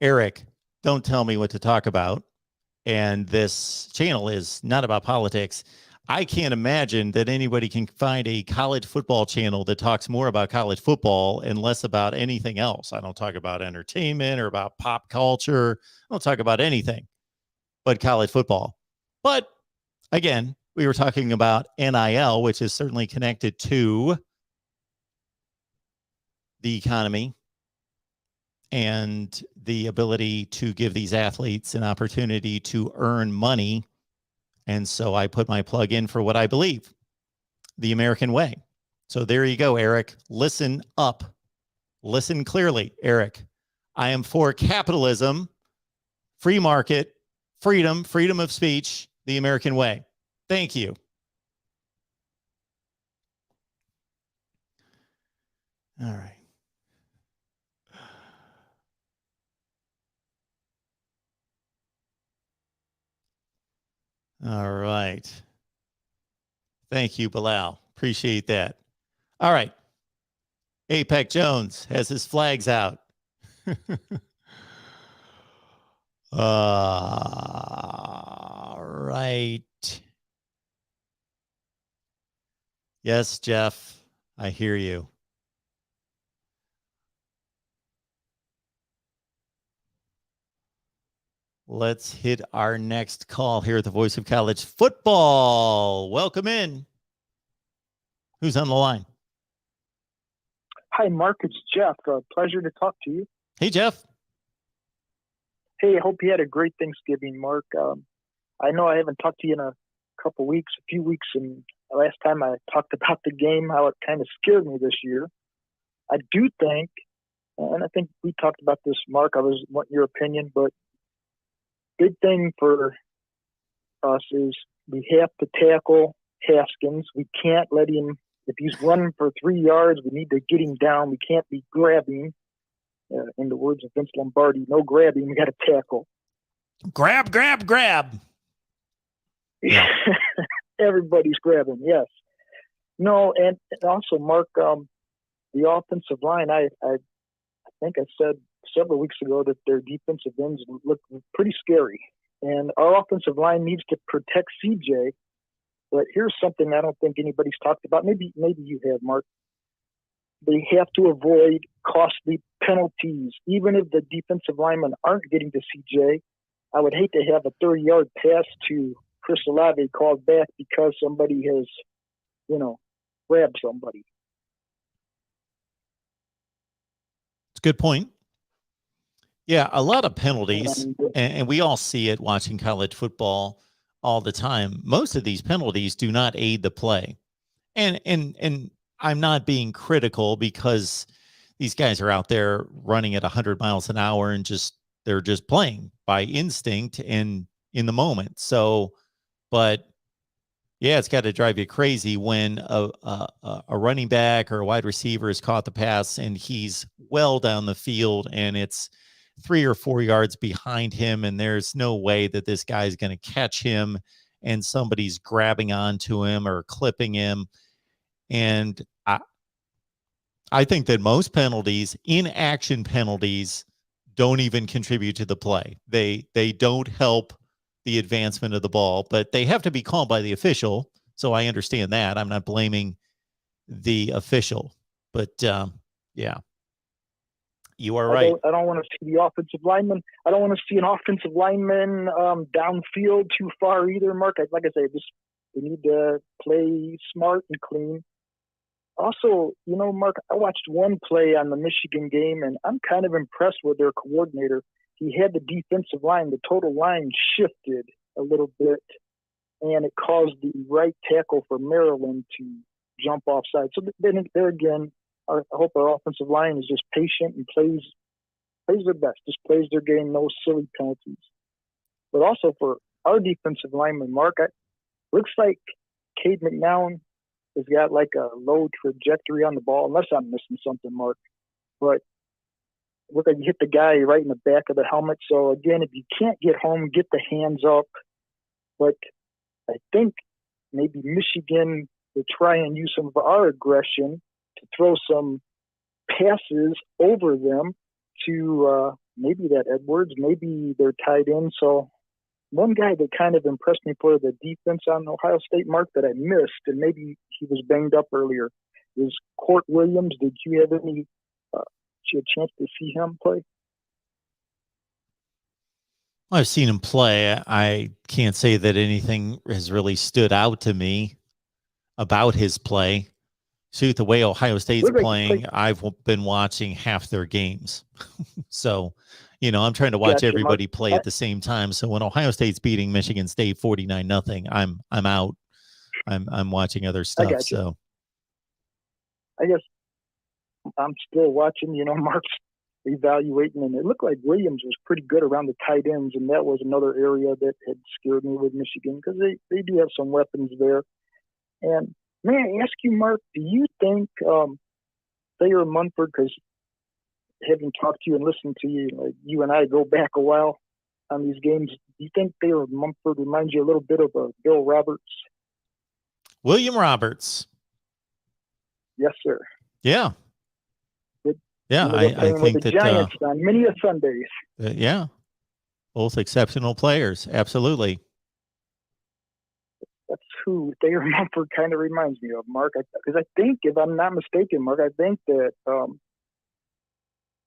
Eric, don't tell me what to talk about. And this channel is not about politics. I can't imagine that anybody can find a college football channel that talks more about college football and less about anything else. I don't talk about entertainment or about pop culture. I don't talk about anything but college football. But again, we were talking about NIL, which is certainly connected to the economy and the ability to give these athletes an opportunity to earn money. And so I put my plug in for what I believe, the American way. So there you go, Eric. Listen up. Listen clearly, Eric. I am for capitalism, free market, freedom of speech, the American way. Thank you. All right. All right. Thank you, Bilal. Appreciate that. All right. APEC Jones has his flags out. All right. Yes, Jeff, I hear you. Let's hit our next call here at the Voice of College Football. Welcome in. Who's on the line? Hi, Mark. It's Jeff. Pleasure to talk to you. Hey, Jeff. Hey, I hope you had a great Thanksgiving, Mark. I know I haven't talked to you in a few weeks, and the last time I talked about the game, how it kind of scared me this year. I do think, and I think we talked about this, Mark, I was wanting your opinion, but big thing for us is we have to tackle Haskins. We can't let him, if he's running for 3 yards, we need to get him down. We can't be grabbing. In the words of Vince Lombardi, no grabbing, we got to tackle. Grab. Yeah. Everybody's grabbing, yes. No, and also, Mark, the offensive line, I think I said several weeks ago that their defensive ends look pretty scary. And our offensive line needs to protect CJ. But here's something I don't think anybody's talked about. Maybe you have, Mark. They have to avoid costly penalties. Even if the defensive linemen aren't getting to CJ, I would hate to have a 30-yard pass to Chris Olave called back because somebody has, grabbed somebody. It's a good point. Yeah, a lot of penalties, and we all see it watching college football all the time. Most of these penalties do not aid the play. And I'm not being critical because these guys are out there running at 100 miles an hour and they're just playing by instinct and in the moment. So, but yeah, it's got to drive you crazy when a running back or a wide receiver has caught the pass and he's well down the field and it's 3 or 4 yards behind him and there's no way that this guy's going to catch him and somebody's grabbing onto him or clipping him. And I think that most penalties, inaction penalties, don't even contribute to the play. They don't help the advancement of the ball, but they have to be called by the official. So I understand that. I'm not blaming the official, but yeah, you are right. I don't want to see the offensive lineman. I don't want to see an offensive lineman downfield too far either, Mark. Like I say, we need to play smart and clean. Also, Mark, I watched one play on the Michigan game, and I'm kind of impressed with their coordinator. He had the defensive line, the total line shifted a little bit, and it caused the right tackle for Maryland to jump offside. So then there again, I hope our offensive line is just patient and plays their best, just plays their game, no silly penalties. But also for our defensive lineman, Mark, looks like Cade McNown has got like a low trajectory on the ball, unless I'm missing something, Mark. But look like you hit the guy right in the back of the helmet. So again, if you can't get home, get the hands up. But I think maybe Michigan will try and use some of our aggression to throw some passes over them to maybe that Edwards, maybe they're tied in. So one guy that kind of impressed me for the defense on Ohio State, Mark, that I missed, and maybe he was banged up earlier, is Court Williams. Did you have any chance to see him play? I've seen him play. I can't say that anything has really stood out to me about his play. Shoot, the way Ohio State's playing, I've been watching half their games. So, I'm trying to watch everybody play at the same time. So when Ohio State's beating Michigan State 49-0, I'm out. I'm watching other stuff. So I guess, I'm still watching, Mark's evaluating, and it looked like Williams was pretty good around the tight ends, and that was another area that had scared me with Michigan because they do have some weapons there. And may I ask you, Mark, do you think Thayer Munford, because having talked to you and listened to you, like you and I go back a while on these games, do you think Thayer Munford reminds you a little bit of Bill Roberts? William Roberts. Yes, sir. Yeah. Yeah, I think with the that Giants on many a Sundays. yeah, both exceptional players. Absolutely. That's who Thayer Munford kind of reminds me of, Mark. Because I think, if I'm not mistaken, Mark, I think that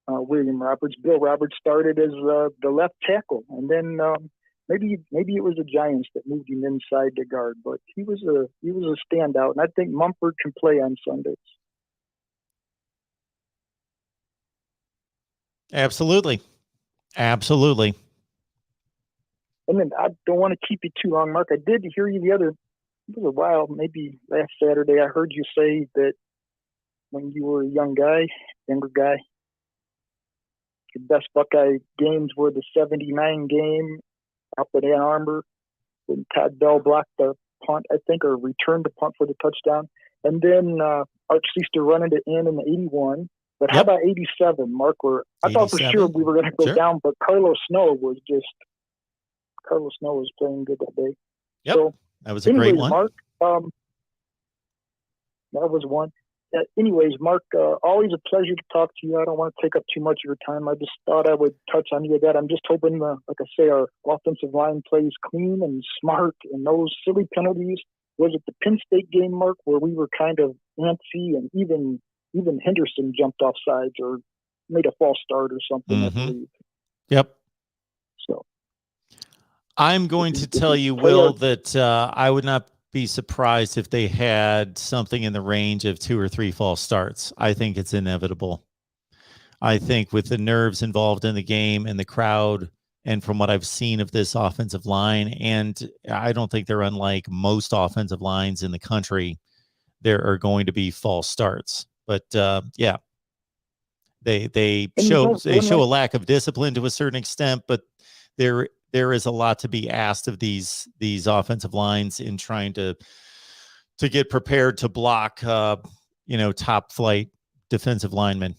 Bill Roberts started as the left tackle, and then maybe it was the Giants that moved him inside the guard. But he was a standout, and I think Munford can play on Sundays. Absolutely. Absolutely. And then I don't want to keep you too long, Mark. I did hear you it was a while, maybe last Saturday, I heard you say that when you were a younger guy, your best Buckeye games were the 79 game up at Ann Arbor when Todd Bell blocked the punt, I think, or returned the punt for the touchdown. And then Arch Feaster running it in the 81. But how about 87, Mark? I thought for sure we were going to go down, but Carlos Snow was playing good that day. Yep, so, that was a great one. Mark, that was one. Anyways, Mark, always a pleasure to talk to you. I don't want to take up too much of your time. I just thought I would touch on you that. I'm just hoping, like I say, our offensive line plays clean and smart, and those silly penalties. Was it the Penn State game, Mark, where we were kind of antsy, and even Henderson jumped off sides or made a false start or something, I believe. Yep. So I'm going to tell you, Will, that I would not be surprised if they had something in the range of 2 or 3 false starts. I think it's inevitable. I think with the nerves involved in the game and the crowd, and from what I've seen of this offensive line, and I don't think they're unlike most offensive lines in the country, there are going to be false starts. But yeah, they show a lack of discipline to a certain extent, but there is a lot to be asked of these offensive lines in trying to get prepared to block top flight defensive linemen.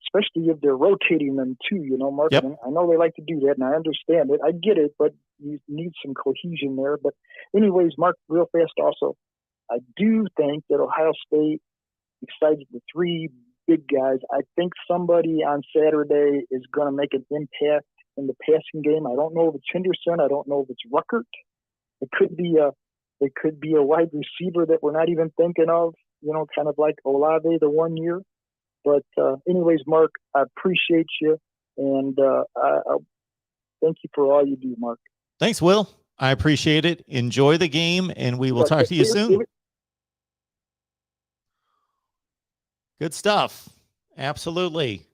Especially if they're rotating them too, Mark. Yep. I know they like to do that, and I understand it. I get it, but you need some cohesion there. But anyways, Mark, real fast also, I do think that Ohio State, besides the 3 big guys, I think somebody on Saturday is going to make an impact in the passing game. I don't know if it's Henderson. I don't know if it's Ruckert. It could be a wide receiver that we're not even thinking of, kind of like Olave the one year. But anyways, Mark, I appreciate you, and I thank you for all you do, Mark. Thanks, Will. I appreciate it. Enjoy the game, and we will talk to you soon. Good stuff. Absolutely.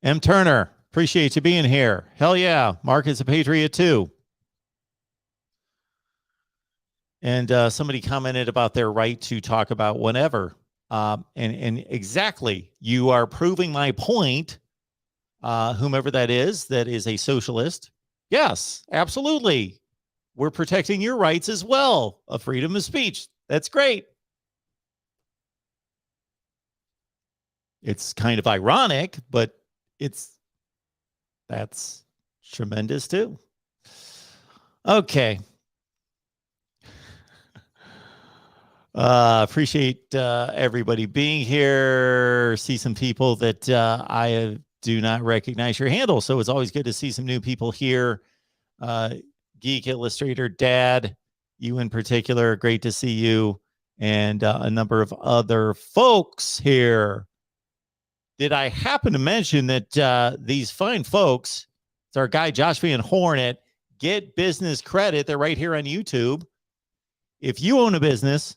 M. Turner, appreciate you being here. Hell yeah. Mark is a Patriot too. And somebody commented about their right to talk about whatever. And exactly, you are proving my point, whomever that is a socialist. Yes, absolutely. We're protecting your rights as well of freedom of speech. That's great. It's kind of ironic, but that's tremendous too. Okay. Appreciate everybody being here. See some people that I do not recognize your handle, so it's always good to see some new people here. Geek Illustrator Dad, you in particular, great to see you, and a number of other folks here. Did I happen to mention that these fine folks, it's our guy Josh Van Horn at Get Business Credit. They're right here on YouTube. If you own a business,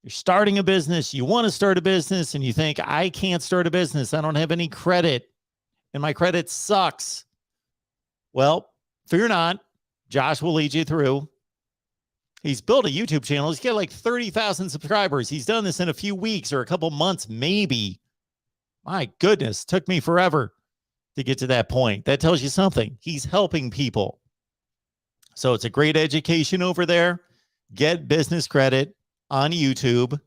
you're starting a business, you want to start a business, and you think, I can't start a business, I don't have any credit, and my credit sucks. Well, fear not. Josh will lead you through. He's built a YouTube channel. He's got like 30,000 subscribers. He's done this in a few weeks or a couple months, maybe. My goodness, took me forever to get to that point. That tells you something. He's helping people. So it's a great education over there. Get business credit on YouTube.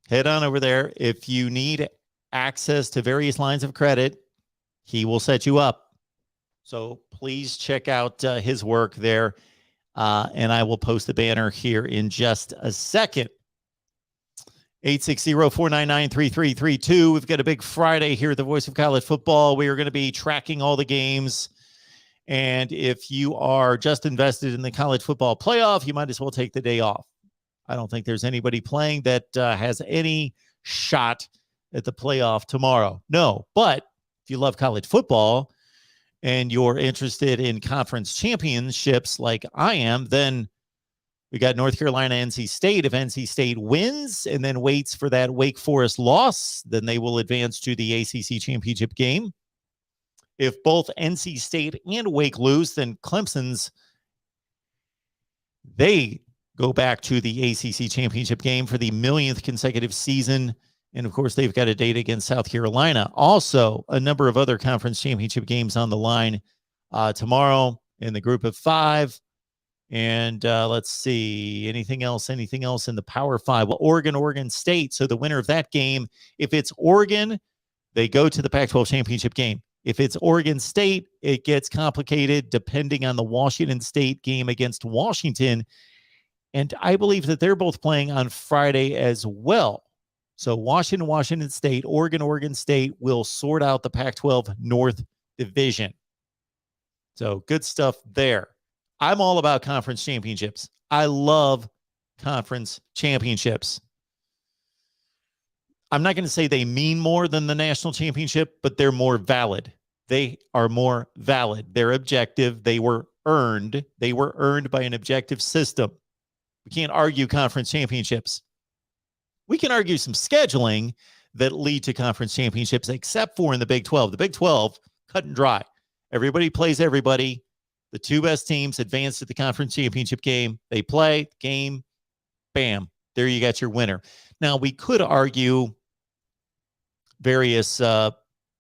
Head on over there. If you need access to various lines of credit, he will set you up. So please check out his work there. And I will post the banner here in just a second. 860-499-3332. We've got a big Friday here at the Voice of College Football. We are going to be tracking all the games. And if you are just invested in the college football playoff, you might as well take the day off. I don't think there's anybody playing that has any shot at the playoff tomorrow. No, but if you love college football and you're interested in conference championships like I am, then we got North Carolina, NC State. If NC State wins and then waits for that Wake Forest loss, then they will advance to the ACC championship game. If both NC State and Wake lose, then Clemson's, they go back to the ACC championship game for the millionth consecutive season. And of course, they've got a date against South Carolina. Also, a number of other conference championship games on the line tomorrow in the group of five. And let's see, anything else in the Power Five? Well, Oregon State. So the winner of that game, if it's Oregon, they go to the Pac-12 championship game. If it's Oregon State, it gets complicated depending on the Washington State game against Washington. And I believe that they're both playing on Friday as well. So Washington State, Oregon State will sort out the Pac-12 North Division. So good stuff there. I'm all about conference championships. I love conference championships. I'm not going to say they mean more than the national championship, but they're more valid. They are more valid. They're objective. They were earned. They were earned by an objective system. We can't argue conference championships. We can argue some scheduling that lead to conference championships, except for in the Big 12. The Big 12, cut and dry. Everybody plays everybody. The two best teams advance to the conference championship game. They play, game, bam. There you got your winner. Now, we could argue various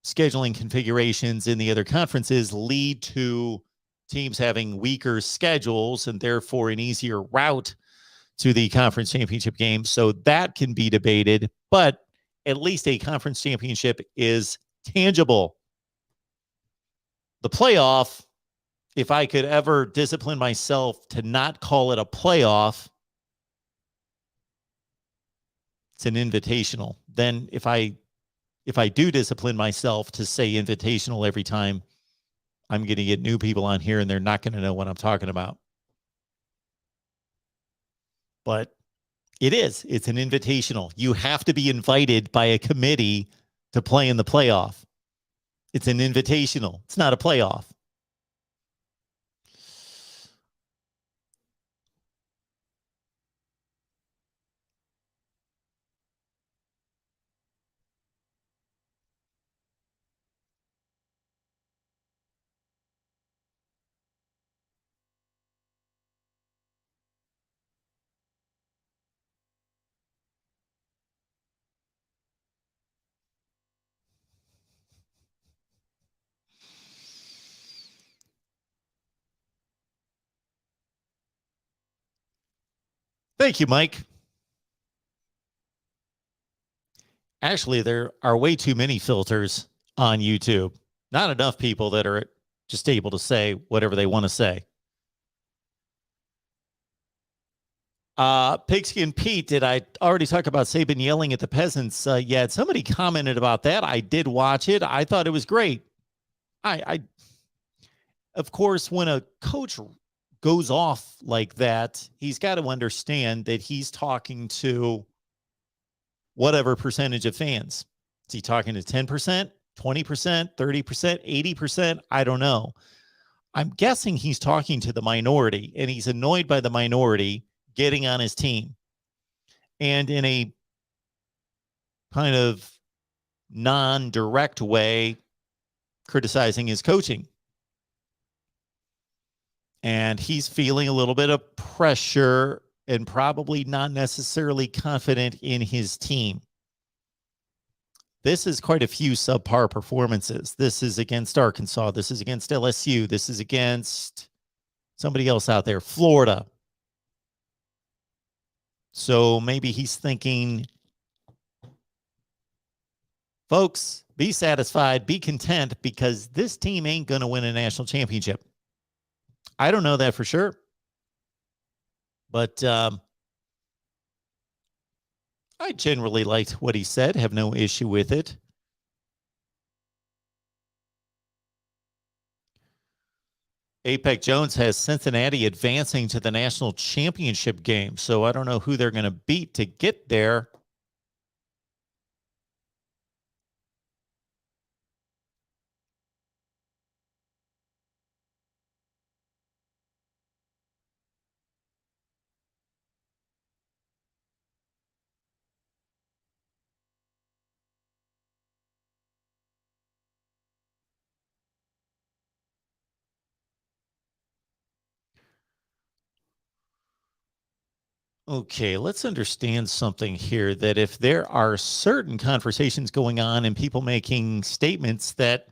scheduling configurations in the other conferences lead to teams having weaker schedules and therefore an easier route to the conference championship game. So that can be debated, but at least a conference championship is tangible. The playoff, if I could ever discipline myself to not call it a playoff, it's an invitational. Then if I do discipline myself to say invitational every time, I'm going to get new people on here and they're not going to know what I'm talking about. But it's an invitational. You have to be invited by a committee to play in the playoff. It's an invitational. It's not a playoff. Thank you, Mike. Actually, there are way too many filters on YouTube. Not enough people that are just able to say whatever they want to say. Pigskin Pete, did I already talk about Saban yelling at the peasants yet? Somebody commented about that. I did watch it. I thought it was great. Of course, when a coach goes off like that, he's got to understand that he's talking to whatever percentage of fans. Is he talking to 10%, 20%, 30%, 80%? I don't know. I'm guessing he's talking to the minority, and he's annoyed by the minority getting on his team. And in a kind of non-direct way, criticizing his coaching. and he's feeling a little bit of pressure and probably not necessarily confident in his team. This is quite a few subpar performances. This is against Arkansas. This is against LSU. This is against somebody else out there, Florida. So maybe he's thinking, folks, be satisfied, be content, because this team ain't going to win a national championship. I don't know that for sure. But I generally liked what he said, have no issue with it. Apex Jones has Cincinnati advancing to the national championship game, so I don't know who they're going to beat to get there. Okay, let's understand something here, that if there are certain conversations going on and people making statements that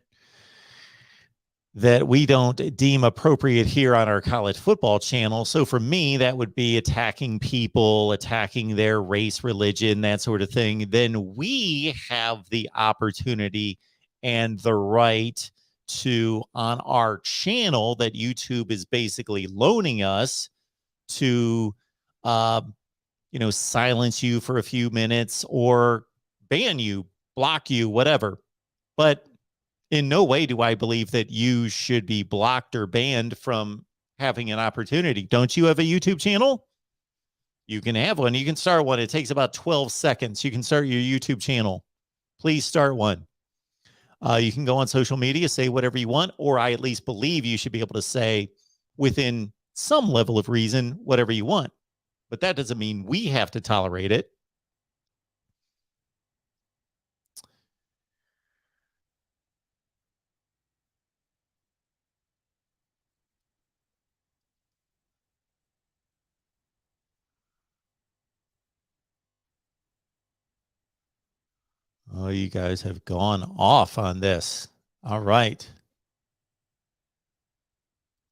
we don't deem appropriate here on our college football channel. So for me, that would be attacking people, attacking their race, religion, that sort of thing. Then we have the opportunity and the right to, on our channel that YouTube is basically loaning us, to silence you for a few minutes or ban you, block you, whatever. But in no way do I believe that you should be blocked or banned from having an opportunity. Don't you have a YouTube channel? You can have one. You can start one. It takes about 12 seconds. You can start your YouTube channel. Please start one. You can go on social media, say whatever you want, or I at least believe you should be able to say, within some level of reason, whatever you want. But that doesn't mean we have to tolerate it. Oh, you guys have gone off on this. All right.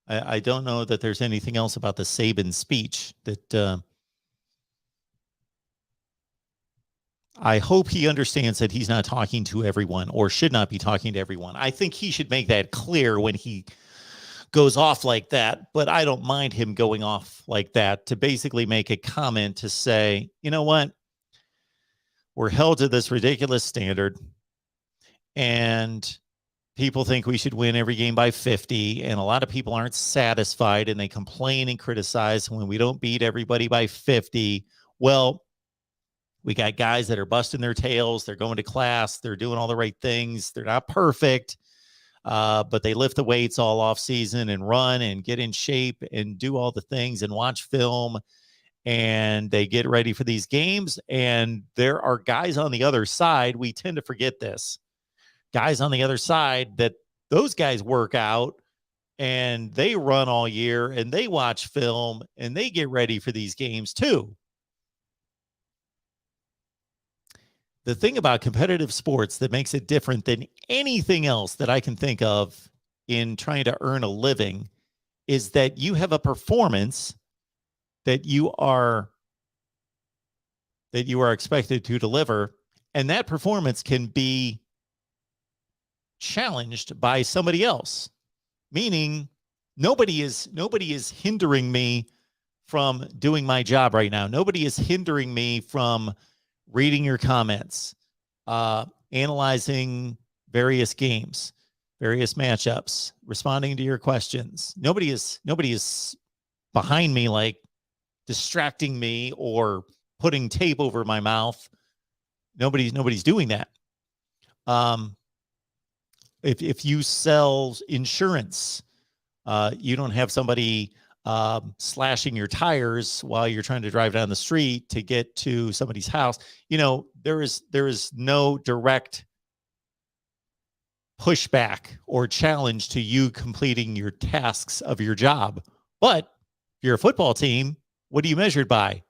I don't know that there's anything else about the Saban speech that I hope he understands that he's not talking to everyone, or should not be talking to everyone. I think he should make that clear when he goes off like that, but I don't mind him going off like that to basically make a comment to say, you know what? We're held to this ridiculous standard, and people think we should win every game by 50, and a lot of people aren't satisfied, and they complain and criticize when we don't beat everybody by 50. Well, we got guys that are busting their tails. They're going to class. They're doing all the right things. They're not perfect, but they lift the weights all off season and run and get in shape and do all the things and watch film, and they get ready for these games. And there are guys on the other side. We tend to forget this. Guys on the other side, that those guys work out and they run all year and they watch film and they get ready for these games too. The thing about competitive sports that makes it different than anything else that I can think of in trying to earn a living is that you have a performance that you are expected to deliver, and that performance can be challenged by somebody else. Meaning nobody is hindering me from doing my job right now. Nobody is hindering me from reading your comments, analyzing various games, various matchups, responding to your questions. Nobody is behind me, like distracting me or putting tape over my mouth. Nobody's doing that. If you sell insurance, you don't have somebody slashing your tires while you're trying to drive down the street to get to somebody's house. There is no direct pushback or challenge to you completing your tasks of your job But if you're a football team, what are you measured by?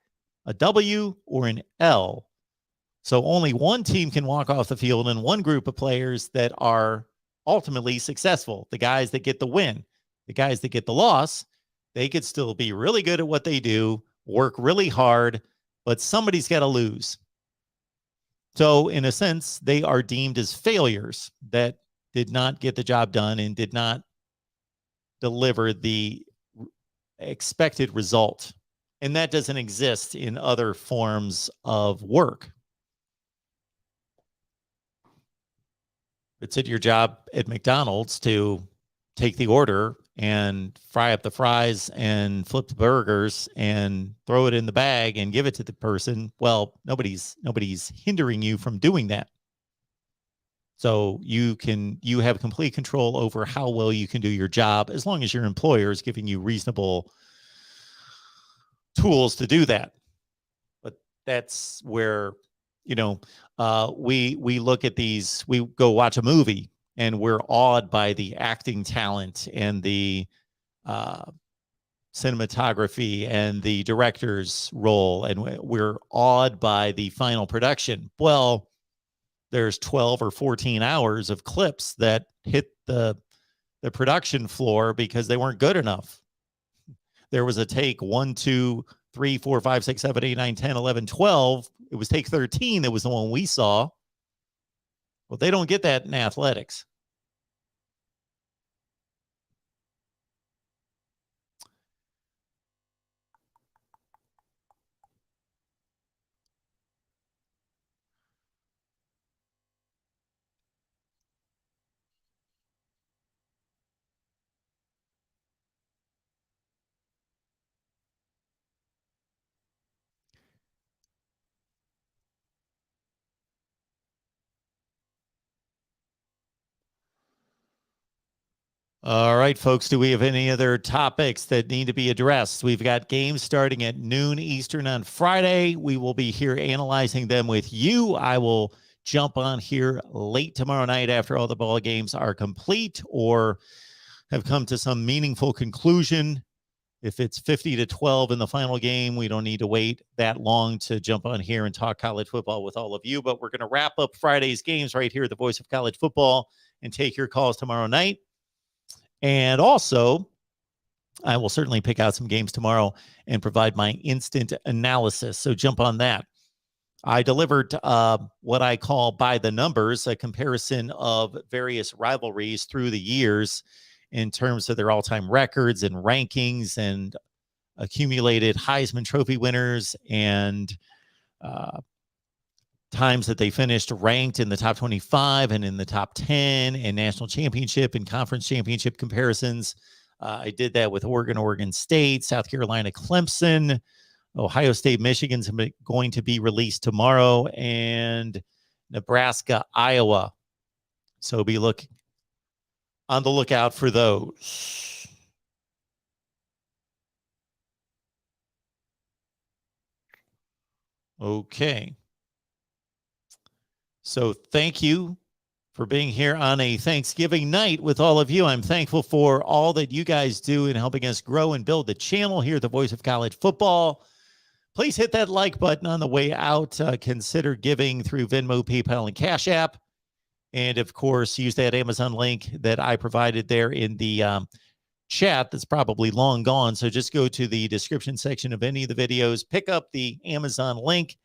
A W or an L? So only one team can walk off the field and one group of players that are ultimately successful. The guys that get the win, the guys that get the loss, they could still be really good at what they do, work really hard, but somebody's got to lose. So in a sense, they are deemed as failures that did not get the job done and did not deliver the expected result. And that doesn't exist in other forms of work. It's at your job at McDonald's to take the order and fry up the fries and flip the burgers and throw it in the bag and give it to the person. Well, nobody's hindering you from doing that. So you have complete control over how well you can do your job as long as your employer is giving you reasonable tools to do that. But that's where, we look at these, we go watch a movie and we're awed by the acting talent and the cinematography and the director's role, and we're awed by the final production. Well, there's 12 or 14 hours of clips that hit the production floor because they weren't good enough. There was a take 1, 2, 3, 4, 5, 6, 7, 8, 9, 10, 11, 12. It was take 13 that was the one we saw. Well, they don't get that in athletics. All right, folks, do we have any other topics that need to be addressed? We've got games starting at noon Eastern on Friday. We will be here analyzing them with you. I will jump on here late tomorrow night after all the ball games are complete or have come to some meaningful conclusion. If it's 50-12 in the final game, we don't need to wait that long to jump on here and talk college football with all of you. But we're going to wrap up Friday's games right here at the Voice of College Football and take your calls tomorrow night. And also, I will certainly pick out some games tomorrow and provide my instant analysis. So jump on that. I delivered what I call by the numbers, a comparison of various rivalries through the years in terms of their all-time records and rankings and accumulated Heisman Trophy winners and times that they finished ranked in the top 25 and in the top 10 and national championship and conference championship comparisons. I did that with Oregon State, South Carolina, Clemson, Ohio State, Michigan's going to be released tomorrow, and Nebraska, Iowa. So be on the lookout for those. Okay. So thank you for being here on a Thanksgiving night with all of you. I'm thankful for all that you guys do in helping us grow and build the channel here at the Voice of College Football. Please hit that like button on the way out. Consider giving through Venmo, PayPal, and Cash App. And, of course, use that Amazon link that I provided there in the chat that's probably long gone. So just go to the description section of any of the videos, pick up the Amazon link,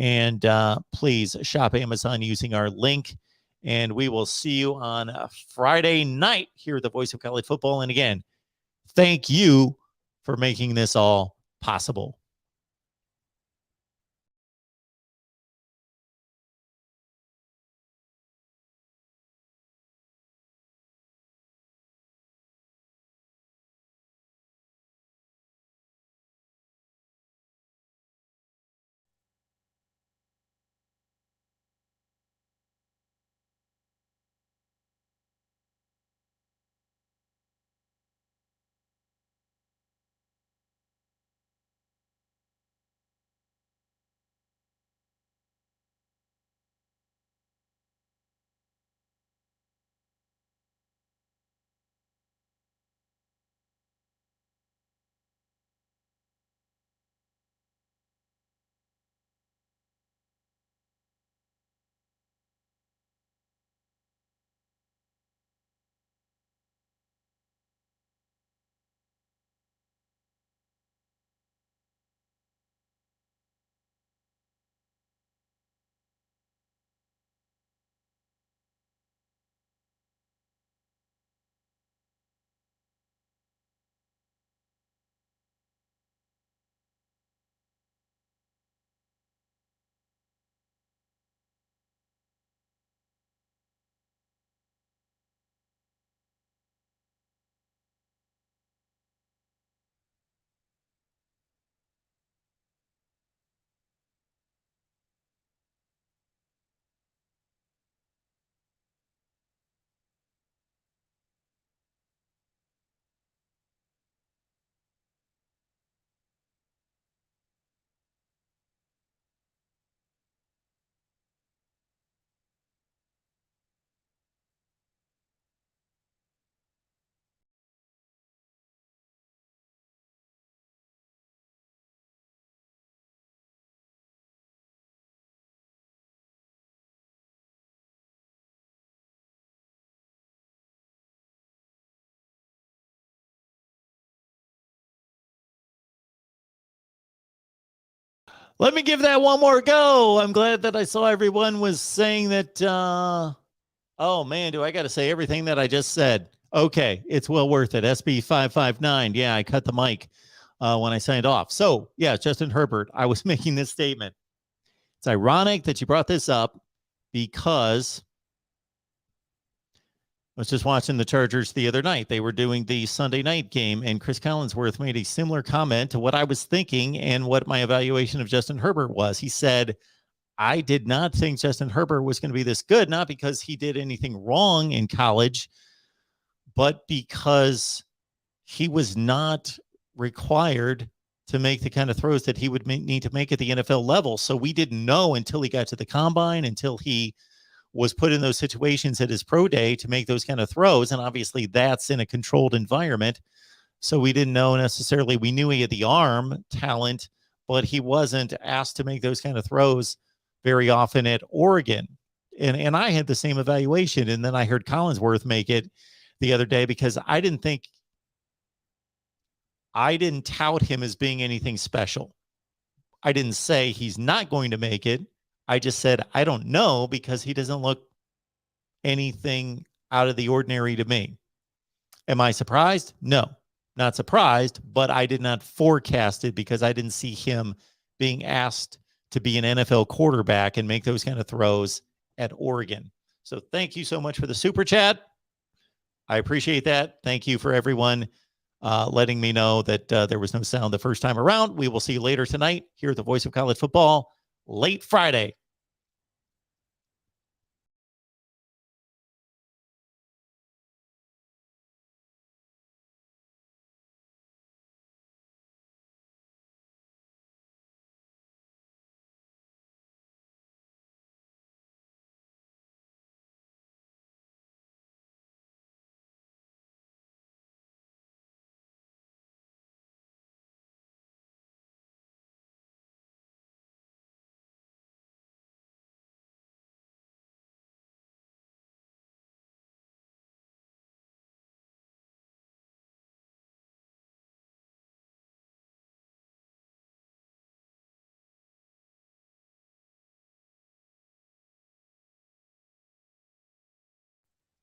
and please shop Amazon using our link. And we will see you on Friday night here at the Voice of College Football. And again, thank you for making this all possible. Let me give that one more go. I'm glad that I saw everyone was saying that. Oh, man, do I got to say everything that I just said? Okay, it's well worth it. SB559. Yeah, I cut the mic when I signed off. So, yeah, Justin Herbert, I was making this statement. It's ironic that you brought this up because I was just watching the Chargers the other night. They were doing the Sunday night game, and Chris Collinsworth made a similar comment to what I was thinking and what my evaluation of Justin Herbert was. He said, I did not think Justin Herbert was going to be this good, not because he did anything wrong in college, but because he was not required to make the kind of throws that he would need to make at the NFL level. So we didn't know until he got to the combine, until he was put in those situations at his pro day to make those kind of throws. And obviously that's in a controlled environment. So we didn't know necessarily. We knew he had the arm talent, but he wasn't asked to make those kind of throws very often at Oregon. And I had the same evaluation. And then I heard Collinsworth make it the other day because I didn't tout him as being anything special. I didn't say he's not going to make it. I just said, I don't know, because he doesn't look anything out of the ordinary to me. Am I surprised? No, not surprised, but I did not forecast it because I didn't see him being asked to be an NFL quarterback and make those kind of throws at Oregon. So thank you so much for the super chat. I appreciate that. Thank you for everyone letting me know that there was no sound the first time around. We will see you later tonight here at the Voice of College Football, late Friday.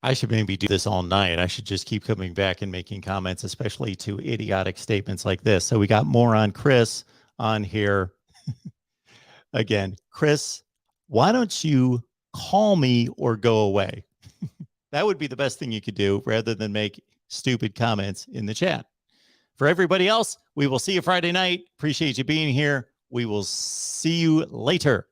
I should maybe do this all night. I should just keep coming back and making comments, especially to idiotic statements like this. So we got more on Chris on here. Again, Chris, why don't you call me or go away? That would be the best thing you could do rather than make stupid comments in the chat. For everybody else, we will see you Friday night. Appreciate you being here. We will see you later.